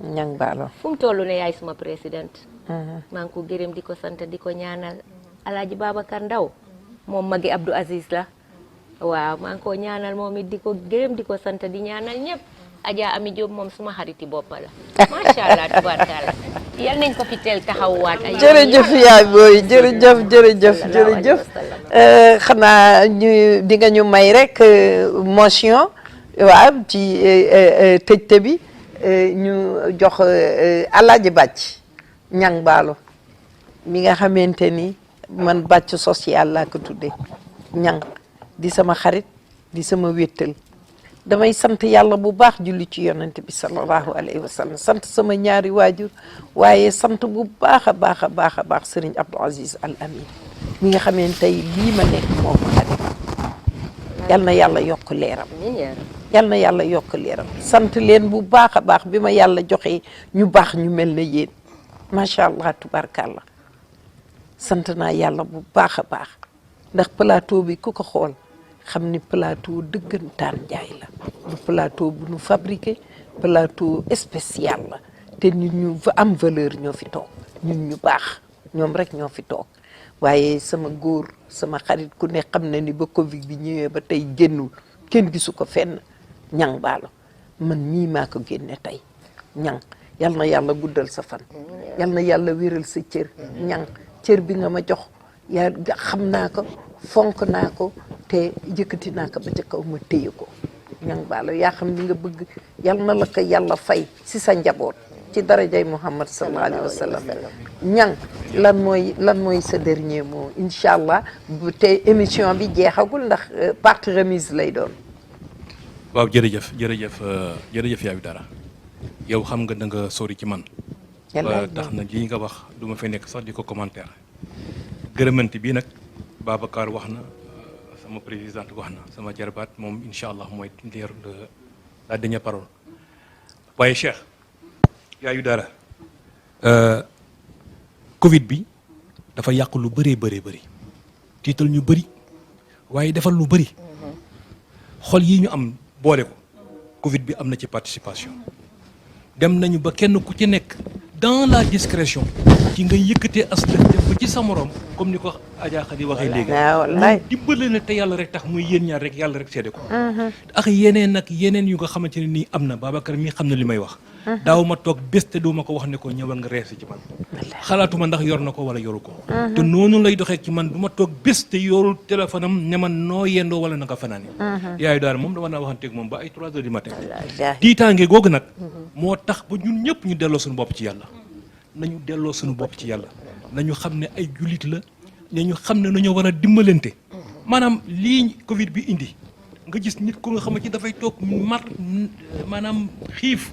S1: ñang baalo
S4: fu mu toll ne yaay suma présidente maa ngi ko gërëm di ko sant di ko ñaanal alaaji Babacar Ndaw moom magi Abdou Aziz la waaw maa ngi ko ñaanal moom it di ko gërëm di ko sant di ñaanal ñëpp Adja Ami Diop moom suma xariti bopp la macha allah tubaarkalla yal nañ ko fi teel taxawaat ay
S1: jërëjëf yaay booy jërëjëf xanaa ñu di nga ñu may rek motion waaw ci tëjte bi ñu jox Alaaji Bàcc ñang baalo mi nga xamante ni man bàcc social laa ko tudde ñang di sama xarit di sama wéttal damay sant yàlla bu baax julli ci yonent bi sallallahu alayhi wa sallam sant sama ñaari waajur waaye sant bu baax a baax a baax a baax Serigne Abdou Aziz Al Amin mi nga xamee tey lii ma nekk moo ko xarit yal na yàlla yokk leeram yal na yàlla yokk leeram sant leen bu baax a baax bi ma yàlla joxe ñu baax ñu mel na yéen macha allah tubarkalla sant naa yàlla bu baax a baax ndax plateau bi ku ko xool xam ni plateau dëggantaan njaay la du plateau bu nu fabriqué plateau spécial la te nit ñu am valeur ñoo fi toog ñun ñu baax ñoom rek ñoo fi toog waaye sama góor sama xarit ku ne xam na ni ba Covid bi ñëwee ba tey génnul kenn gisu ko fenn ñang baalo man mii maa ko génne tey ñang yal na yàlla guddal sa fan yal na yàlla wéral sa cër ñang cër bi nga ma jox yaa xam naa ko fonk naa ko te yëkkati naa ko ba ca kaw ma téye ko ñang baalo yaa xam li nga bëgg yal na la ko yàlla fay si sa njaboot ci darajay Muhammad sallallahu alayhi wa sallam ñang lan mooy sa dernier mot incha allah te émission bi jeexagul ndax partie remise lay doon.
S2: waaw jërëjëf yaayu dara yow xam nga da nga sori ci man. tax na lii nga wax du ma fay nekk sax di ko commentaire gërëmanti bii nag Babacar wax na sama présidente wax na sama jarbaat moom incha allah mooy leer la dernière parole waaye Cheikh yaayu dara Covid bi dafa yàq lu bëree tiital ñu bëri waaye defal lu bëri xol yi ñu am boole ko Covid bi am na ci participation dem nañu ba kenn ku ci nekk dans la discrétion ci nga yëkkatee as la def ba ci sa morom comme ni ko Adja Khady waxee léegi dimbale na te yàlla rek tax muy yéen ñaar rek yàlla rek seede ko ak yeneen yu nga xamante ne nii am na Babacar mi xam na li may wax daaw ma toog bés te doo ma ko wax ne ko ñëwal nga reesi ci man xalaatuma ndax yor na ko wala yoru ko te noonu lay doxee ci man du ma toog bés te yorul téléphone am ne man noo yendoo wala na nga fanaani yaayu daal moom dama naa waxanteeg moom ba ay 3 heures du matin tiitaange googu nag moo tax ba ñun ñëpp ñu delloo suñu bopp ci yàlla nañu delloo suñu bopp ci yàlla nañu xam ne ay jullit la nañu xam ne nañoo war a dimbalante maanaam lii Covid bi indi nga gis nit ku nga xamante dafay toog maanaam xiif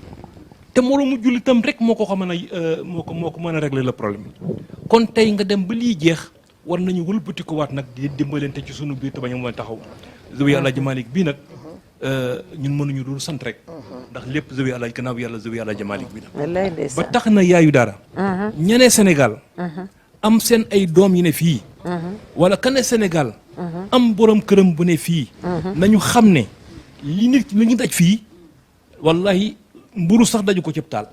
S2: te moroomu jullitam rek moo ko mën a moo ko mën a régler le problème kon tey nga dem ba lii jeex war nañu wëlbati ko waat nag di dimbalante ci sunu biir te bañ a mën a taxaw Zawiya Alaaji Malick bii nag ñun mënuñu dul sant rek ndax lépp Zawiya Alaaji gannaaw yàlla Zawiya Alaaji Malick bi nag ba tax na yaayu dara ñenee Sénégal am seen ay doom yi ne fii wala kane Sénégal am borom këram bu ne fii nañu xam ne li ñu daj fii wallahi mburu sax daju ko cëb taal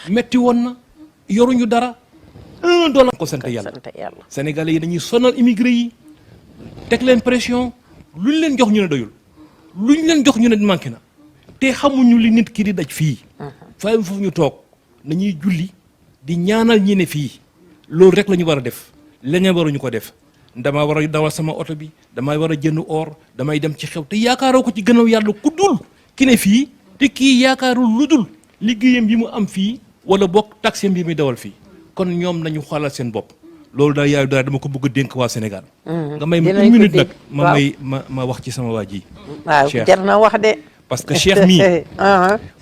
S2: metti woon na yoruñu dara $1 ko sant yàlla sénégalais yi dañuy sonal immigré yi teg leen pression luñ leen jox ñu ne doyul luñ leen jox ñu ne manqué na te xamuñu li nit ki di daj fii fay foofu ñu toog nañuy julli di ñaanal ñi ne fii loolu rek la ñu war a def leneen waruñu ko def dama war a dawal sama oto bi damay war a jënd or damay dem ci xew te yaakaaroo ko ci gënaaw yàlla ku dul ki ne fii te kii yaakaarul lu dul liggéeyam yi mu am fii wala bokk taxi bi muy dawal fii kon ñoom nañu xoolal seen bopp loolu daal yaayu daal dama ko bëgg a dénk waa Sénégal nga may ma une minute nag ma wax ci sama waa ji
S1: waaw jar na wax de
S2: parce que Cheikh mii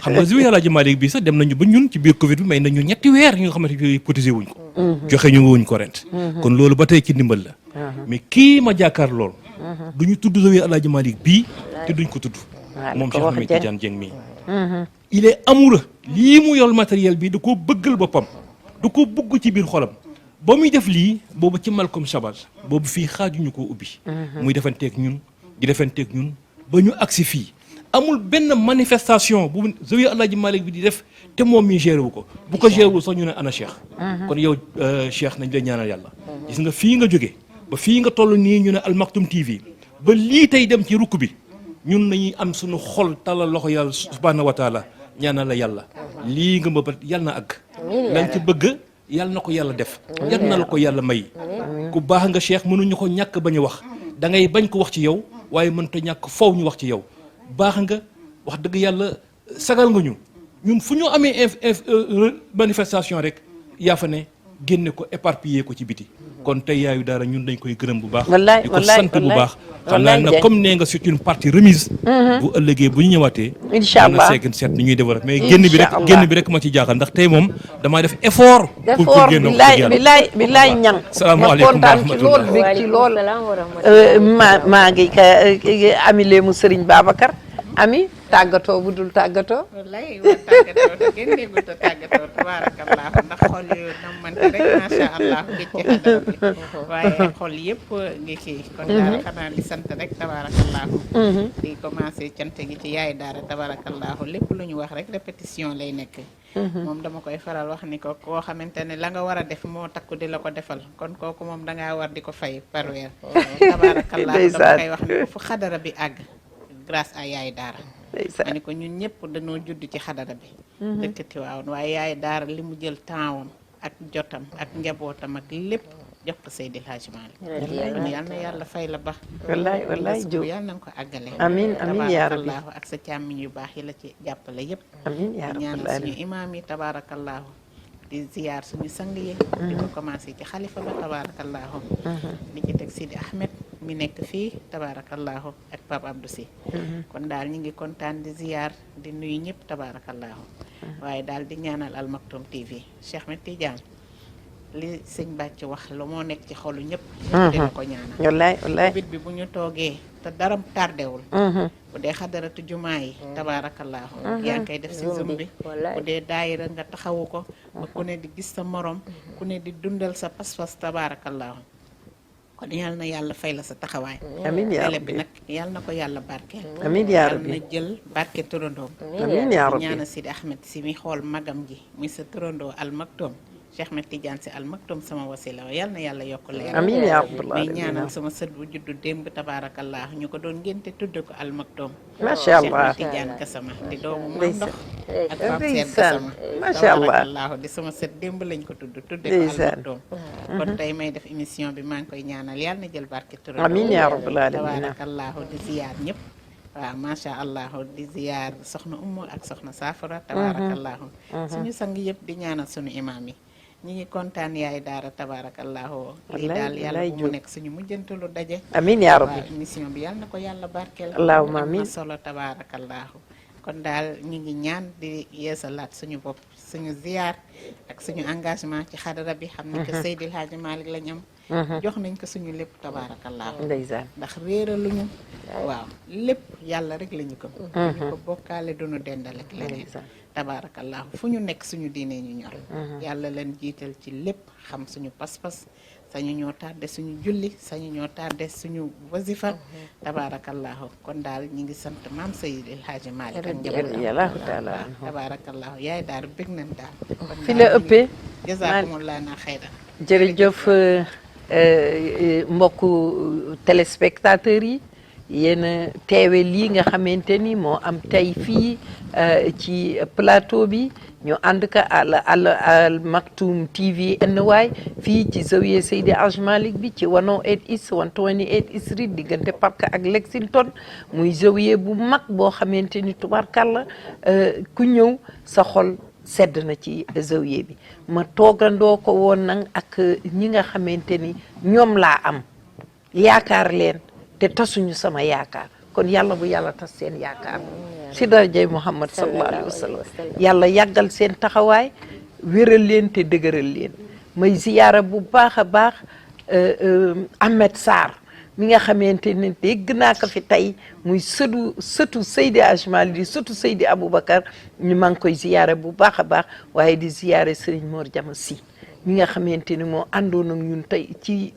S2: xam nga Zouya Alaaji Malick bii sax dem nañu ba ñun ci biir Covid bi may nañu ñetti weer yi nga xamante ne cotisé wuñ ko joxe ñu wuñ ko rent kon loolu ba tey ci ndimbal la mais kii ma jàkkaar lool du ñu tudd Zouya Alaaji Malick bii te duñ ko tudd moom Cheikh Ahmed Tidiane Dieng mii il est amoureux lii mu yor matériel bi da koo bëggal boppam da koo bëgg ci biir xolam ba muy def lii boobu ci Malcolm Shabazz boobu fii xaajuñu koo ubbi muy defanteeg ñun di defanteeg ñun ba ñu agsi fii amul benn manifestation bu Zouya Alaaji Malick bi di def te moom mi géré wu ko bu ko géré wul sax ñu ne ana Cheikh kon yow Cheikh nañ lay ñaanal yàlla gis nga fii nga jóge ba fii nga toll nii ñu ne Al Maktoum TV ba lii tey dem ci rukk bi ñun nañuy am suñu xol talal loxo yàlla subhanahu wa taala ñaanal la yàlla lii nga mbëbët yàlla na àgg lañ ci bëgg yàlla na ko yàlla def yàlla na la ko yàlla may ku baax nga Cheikh mënuñu ko ñàkk bañ a wax da ngay bañ ko wax ci yow waaye mënta ñàkk faw ñu wax ci yow baax nga wax dëgg yàlla sagal nga ñu ñun fu ñu amee manifestation rek yaa fa ne génne ko éparpillé ko ci biti kon tey yaayu dara ñun dañ koy gërëm bu baax di ko sant bu baax xam naa nag comme nee nga c'est une partie remise bu ëllëgee bu ñu ñëwaatee
S1: inchallah
S2: seet ni ñuy développé mais génn bi rek ma ci jaaxal ndax tey moom damaa def effort pour génn
S1: billaay ñang
S2: salaamaaleykum
S1: ma kontaan ci lool bég ci lool maa ngi ami léemu Serigne Babacar ami tàggatoo bu dul tàggatoo
S5: wallaay wa tàggatoo te gën déggut a tàggatoo tabaarakallaahu ndax xol yu namante rek macha allah géej ci xadara bi waaye xol yëpp ngi kii kon daal xanaa di sant rek tabaarakallaahu di commencé cant gi ci yaay daara tabaarakallaahu lépp lu ñu wax rek répétition lay nekk moom dama koy faral wax ni ko koo xamante ne la nga war a def moo takku di la ko defal kon kooku moom dangaa war di ko fay par weer tabaarakallaahu dama koy wax ni ko fu xadara bi àgg grâce à yaay daara ma ni ko ñun ñëpp dañoo judd ci xadara bi dëkkati waawoon waaye yaay daara li mu jël tempsam ak jotam ak njabootam ak lépp jox ko Seydil Hadji Malick kon yal na yàlla fay la ba
S1: wallaay Diop
S5: yal na nga ko àggale
S1: amiin yaa rabbi
S5: tabaarakallaahu ak sa càmmiñ yu baax yi la ci jàppale yëpp
S1: amiin yaa rabbi
S5: ñaanal suñu imaam yi tabaarakallaahu di ziyaar suñu sang yi di ko commencé ci xalifa ba tabaarakallaahu di ci teg Sidi Ahmed mi nekk fii tabaarakallaahu ak Pape Abdou Sy kon daal ñu ngi kontaan di ziyaar di nuyu ñëpp tabaarakallaahu waaye daal di ñaanal Al Maktoum TV Cheikh Ahmed Tidiane li sëñ Bàcc wax lu moo nekk ci xolu ñëpp dina ko ñaanal
S1: wallaay
S5: Covid bi bu ñu toogee te dara tardewul bu dee xadaratu jumaa yi tabaarakallaahu yaa ngi koy def si Zoom bi bu dee daayira nga taxawu ko ba ku ne di gis sa morom ku ne di dundal sa pas-pas tabaarakallaahu kon yal na yàlla fay la sa taxawaay
S1: amiin yaa
S5: télé
S1: rabbi
S5: bi nag yal na ko yàlla barkeel
S1: amiin yaa
S5: yal
S1: rabbi
S5: na jël barke turandoom
S1: amiin yaa rabbi
S5: ñaana Sidi Ahmed si mi xool magam ji muy sa turandoo Al Maktoum Cheikh Ahmed Tidiane Sy Al Maktoum sama wasila yal na yàlla yokk leer
S1: amiin yaa rabbal
S5: may
S1: aalamiin
S5: ñaanal sama sët bu juddu démb tabaarakallah ñu ko doon ngénte tudd ko Al Maktoum
S1: macha
S5: Cheikh
S1: allah
S5: Ahmed Tidiane Gassama di doomu mam ndox ak Pape Seet
S1: ndeysaan
S5: Gassama
S1: macha allah
S5: tabaarakallah di sama sët démb lañ ko tudde ko Al Maktoum kon tey may def émission bi maa ngi koy ñaanal yal na jël barke turam
S1: amiin yaa rabbal aalamiin
S5: tabaarakallah di ziyaar ñëpp waaw macha allah di ziyaar soxna Umu ak soxna Saafara tabaarakallah suñu sang yëpp di ñaanal suñu imaam yi ñi ngi kontaan yaay daara tabaarakallaahu lii daal yàlla bu mu nekk suñu mujjantalu daje
S1: amiin yaa rabbi
S5: waaw émission bi yàlla na ko yàlla barkeel
S1: allahumma
S5: am
S1: amiin
S5: na solo tabaarakallaahu kon daal ñu ngi ñaan di yeesalaat suñu bopp suñu ziyaar ak suñu engagement ci xadara bi xam ne que Seydil Hadji Malick lañ am jox nañ ko suñu lépp tabaarakallaahu
S1: ndeysaan
S5: ndax réeraluñu waaw lépp yàlla rek la ñu ko ñu ko bokkaale duñu dendal ak leneen tabaarakallahu fu ñu nekk suñu diine ñu ñor yàlla leen jiital ci lépp xam suñu pas-pas sañu ñoo tardé suñu julli sañu ñoo tardé suñu wasifa tabarakallahu kon daal ñi ngi sant maam Seydi El Hadji Malick ak
S1: radiyallahu taala anhu
S5: tabarakallahu yaay daal bëgg nañ daal kon
S1: fi la ëppee
S5: jazakumullah na xayran
S1: jërëjëf mbokku téléspectateurs yi yéen a teewe lii nga xamante ni moo am tey fii ci plateau bi ñu ànd ka Al Maktoum TV NY fii ci Zawiya Seydi Hadji Malick bi ci 108 East 128 Street diggante Park ak Lexington muy zawiya bu mag boo xamante ni tubarkalla ku ñëw sa xol sedd na ci zawiya bi ma toogandoo ko woon nag ak ñi nga xamante ni ñoom laa am yaakaar leen te tasuñu sama yaakaar kon yàlla bu yàlla tas seen yaakaar si darajay Muhammad sallallahu alayhi wa sallam yàlla yàggal seen taxawaay wéral leen te dëgëral leen may ziyaara bu baax a baax Ahmed Sarr mi nga xamante ne dégg naa ko fi tey muy sëtu Seydi Hadji Malick di sëtu Seydi Aboubacar ñu maa ngi koy ziyaara bu baax a baax waaye di ziyaare Serigne Mor Jama Si mi nga xamante ni moo àndoon ak ñun tey ci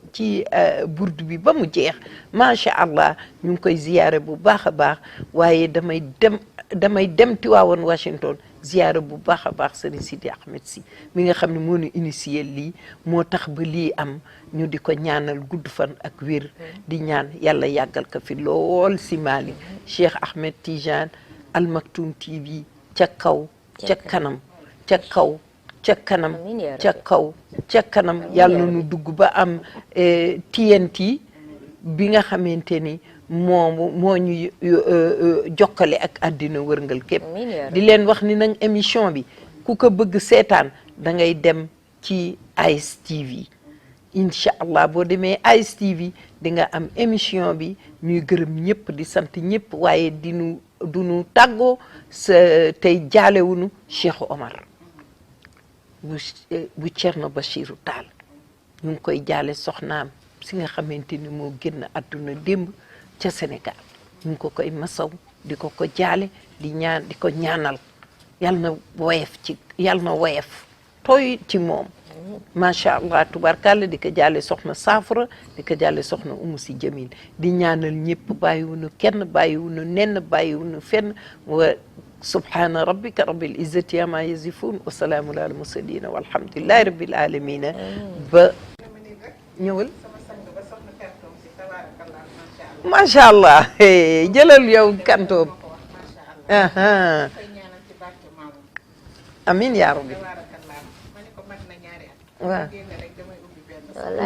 S1: burdu bi ba mu jeex macha allah ñu ngi koy ziyaare bu baax a baax waaye damay dem Tiwaawan Washington ziyaare bu baax a baax Serigne Sidi Ahmed Si mi nga xam ne moo ñu initié lii moo tax ba lii am ñu di ko ñaanal gudd fan ak wér di ñaan yàlla yàggal ko fi lool si Mali Cheikh Ahmed Tidiane Al Maktoum TV ca kaw ca kanam ca kaw ca kanam ca kaw ca kanam yàlla na nu dugg ba am TNT bi nga xamante ni moo ñu jokkale ak àddina wërngal képp di leen wax ni nag émission bi ku ko bëgg seetaan da ngay dem ci ASTV incha allah boo demee ASTV di nga am émission bi ñuy gërëm ñëpp di sant ñëpp waaye du nu tàggoo sa tey jaalewunu Cheikh Omar bu Thierno Bachirou Tall ñu ngi koy jaale soxnaam si nga xamante ni moo génn àdduna démb ca Sénégal ñu ngi ko koy masaw di ko jaale di ko ñaanal yal na woyef tooy ci moom macha allah tubarkalla di ko jaale soxna Saafara di ko jaale soxna Umu Si Jamil di ñaanal ñëpp bàyyiwunu kenn bàyyiwunu nenn bàyyiwunu fenn wa subhana rabbika rabbil izzati amma yasifun wa salaamun ala mursalin walhamdulillahi rabbil alamin ba ñëwal macha allah jëlal yow kantoom amin yaa rabbi waaw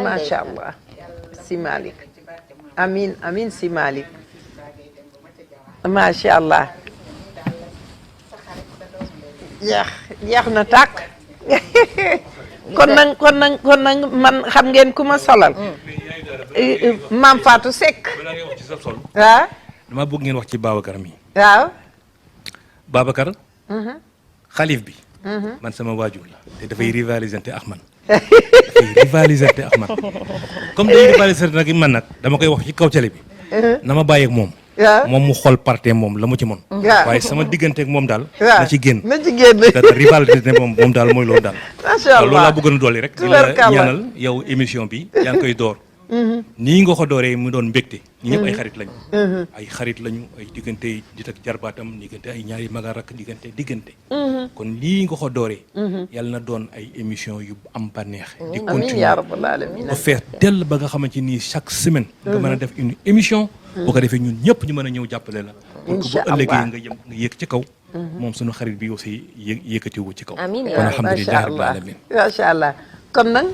S1: macha allah si Malick amin si Malick macha allah jeex na tàkk kon nag man xam ngeen ku ma solal maam Fatou Seck
S2: balaa ngay wax ci sa sol
S1: waaw
S2: dama bëgg ngeen wax ci Babacar mi
S1: waaw
S2: Babacar xalif bi man sama waajur la te dafay rivalisante ak man comme day rivalisante nag man nag dama koy wax ci kaw télé bi na ma bàyyi ak moom moom mu xool parte moom la mu ci mën waaye sama digganteeg moom daal na ci génn rivalité moom daal mooy loolu daal
S1: macha allah
S2: loolu laa bëggoon a dolli rek di la ñaanal yow émission bi yaa ngi koy door nii nga ko dooree mu doon mbégte ñi ñëpp ay xarit lañu ay diggante dit ak jarbaatam diggante ay ñaari magar ak diggante kon lii nga ko dooree yàlla na doon ay émission yu am bànneex di continuer
S1: yaa rabbal alamin
S2: ba fees dell ba nga xamante ni chaque semaine nga mën a def une émission boo ko defee ñun ñëpp ñu mën a ñëw jàppale la pour que bu ëllëgee nga yéeg ci kaw moom suñu xarit bi aussi yëkkatiwu ci kaw kon alhamdulilah rabbil alamin
S1: macha allah kon nag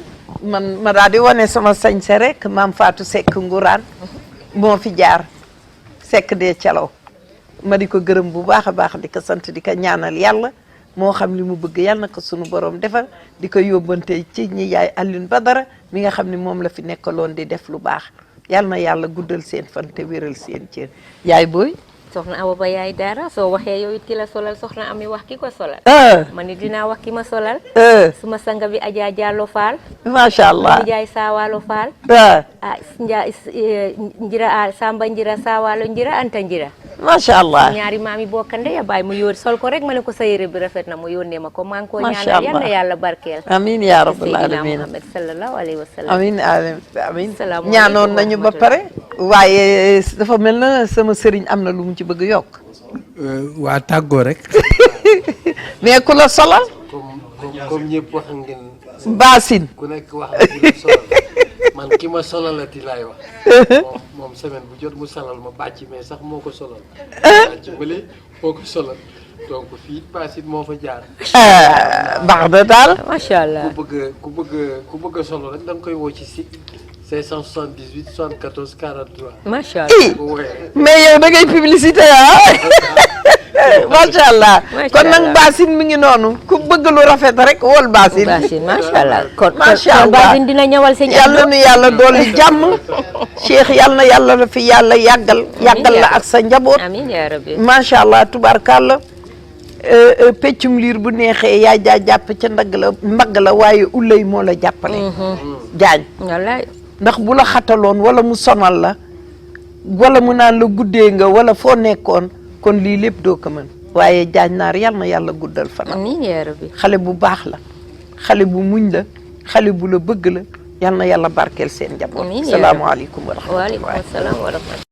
S1: man ma daal di wane sama sañse rek maam Fatou Seck Ngourane moo fi jaar Seck dee calaw ma di ko gërëm bu baax a baax di ko sant di ko ñaanal yàlla moo xam li mu bëgg yàlla na ko sunu borom defal di ko yóbbante ci ñi yaay Alioune Badara mi nga xam ne moom la fi nekkaloon di def lu baax yàlla na yàlla guddal seen fan te wéral seen cër yaay booy
S4: soxna Awa Ba yaay Daara soo waxee yow it ki la solal soxna Ami wax ki ko solal. ma ni dinaa wax ki ma solal. suma sanga bi Adja Diallo Fall.
S1: macha allah
S4: Ndiaye Sawalo Fall. Njira Samba Njira Sawalo Njira Anta Njira.
S1: macha allah
S4: ñaari maam yi bokkande ya bàyyi mu yóor sol ko rek ma ne ko sa yére bi rafet na mu yónnee ma ko maa ngi ko ñaanal yal na yàlla barkeel.
S1: amiin yaa rabbal aalamiin
S4: Muhammad sallallahu alayhi wa sallam.
S1: amiin amiin ñaanoon nañu ba pare. waaye dafa mel na sama sëriñ am na lu mu ci bëgg yokk.
S3: waa tàggoo rek.
S1: mais ku la solal.
S3: comme ñëpp wax ngeen.
S1: Basine.
S3: ku nekk wax na ki la solal man ki ma solalati laay wax. moom semaine bu jot mu solal ma bàcc mais sax moo ko solal. bàcc bële moo ko solal donc fii Basine moo fa jaar.
S1: baax na daal.
S4: macha allah
S3: ku bëgg a solo rek da nga koy woo ci si 578 74 43.
S4: macha allah
S1: mais yow da ngay publicité macha allah. kon nag Basine mi ngi noonu ku bëgg lu rafet rek wol Basine.
S4: macha allah kon
S1: macha allah
S4: Basine dina ñëwal sëñ
S1: yàlla nu yàlla dolli jàmm. Cheikh yàlla na yàlla la fi yàlla yàggal la ak sa njaboot.
S4: amiin yaa rabbi.
S1: macha allah tubaarkàlla. peccum liir bu neexee yaa jàpp ca mbagg la waaye ulay moo la jàppale. jaañ
S4: wallaay
S1: ndax bu la xataloon wala mu sonal la wala mu naan la guddee nga wala foo nekkoon kon lii lépp doo ko mën waaye jaañ naar yal na yàlla guddal fanam.
S4: amiin yaa rabbi.
S1: xale bu baax la xale bu muñ la xale bu la bëgg la yal na yàlla barkeel seen njaboot.
S4: amiin yaa rabbi.
S1: salaamaaleykum wa rahmatulah.
S4: waaleykum salaam wa rahmatulah.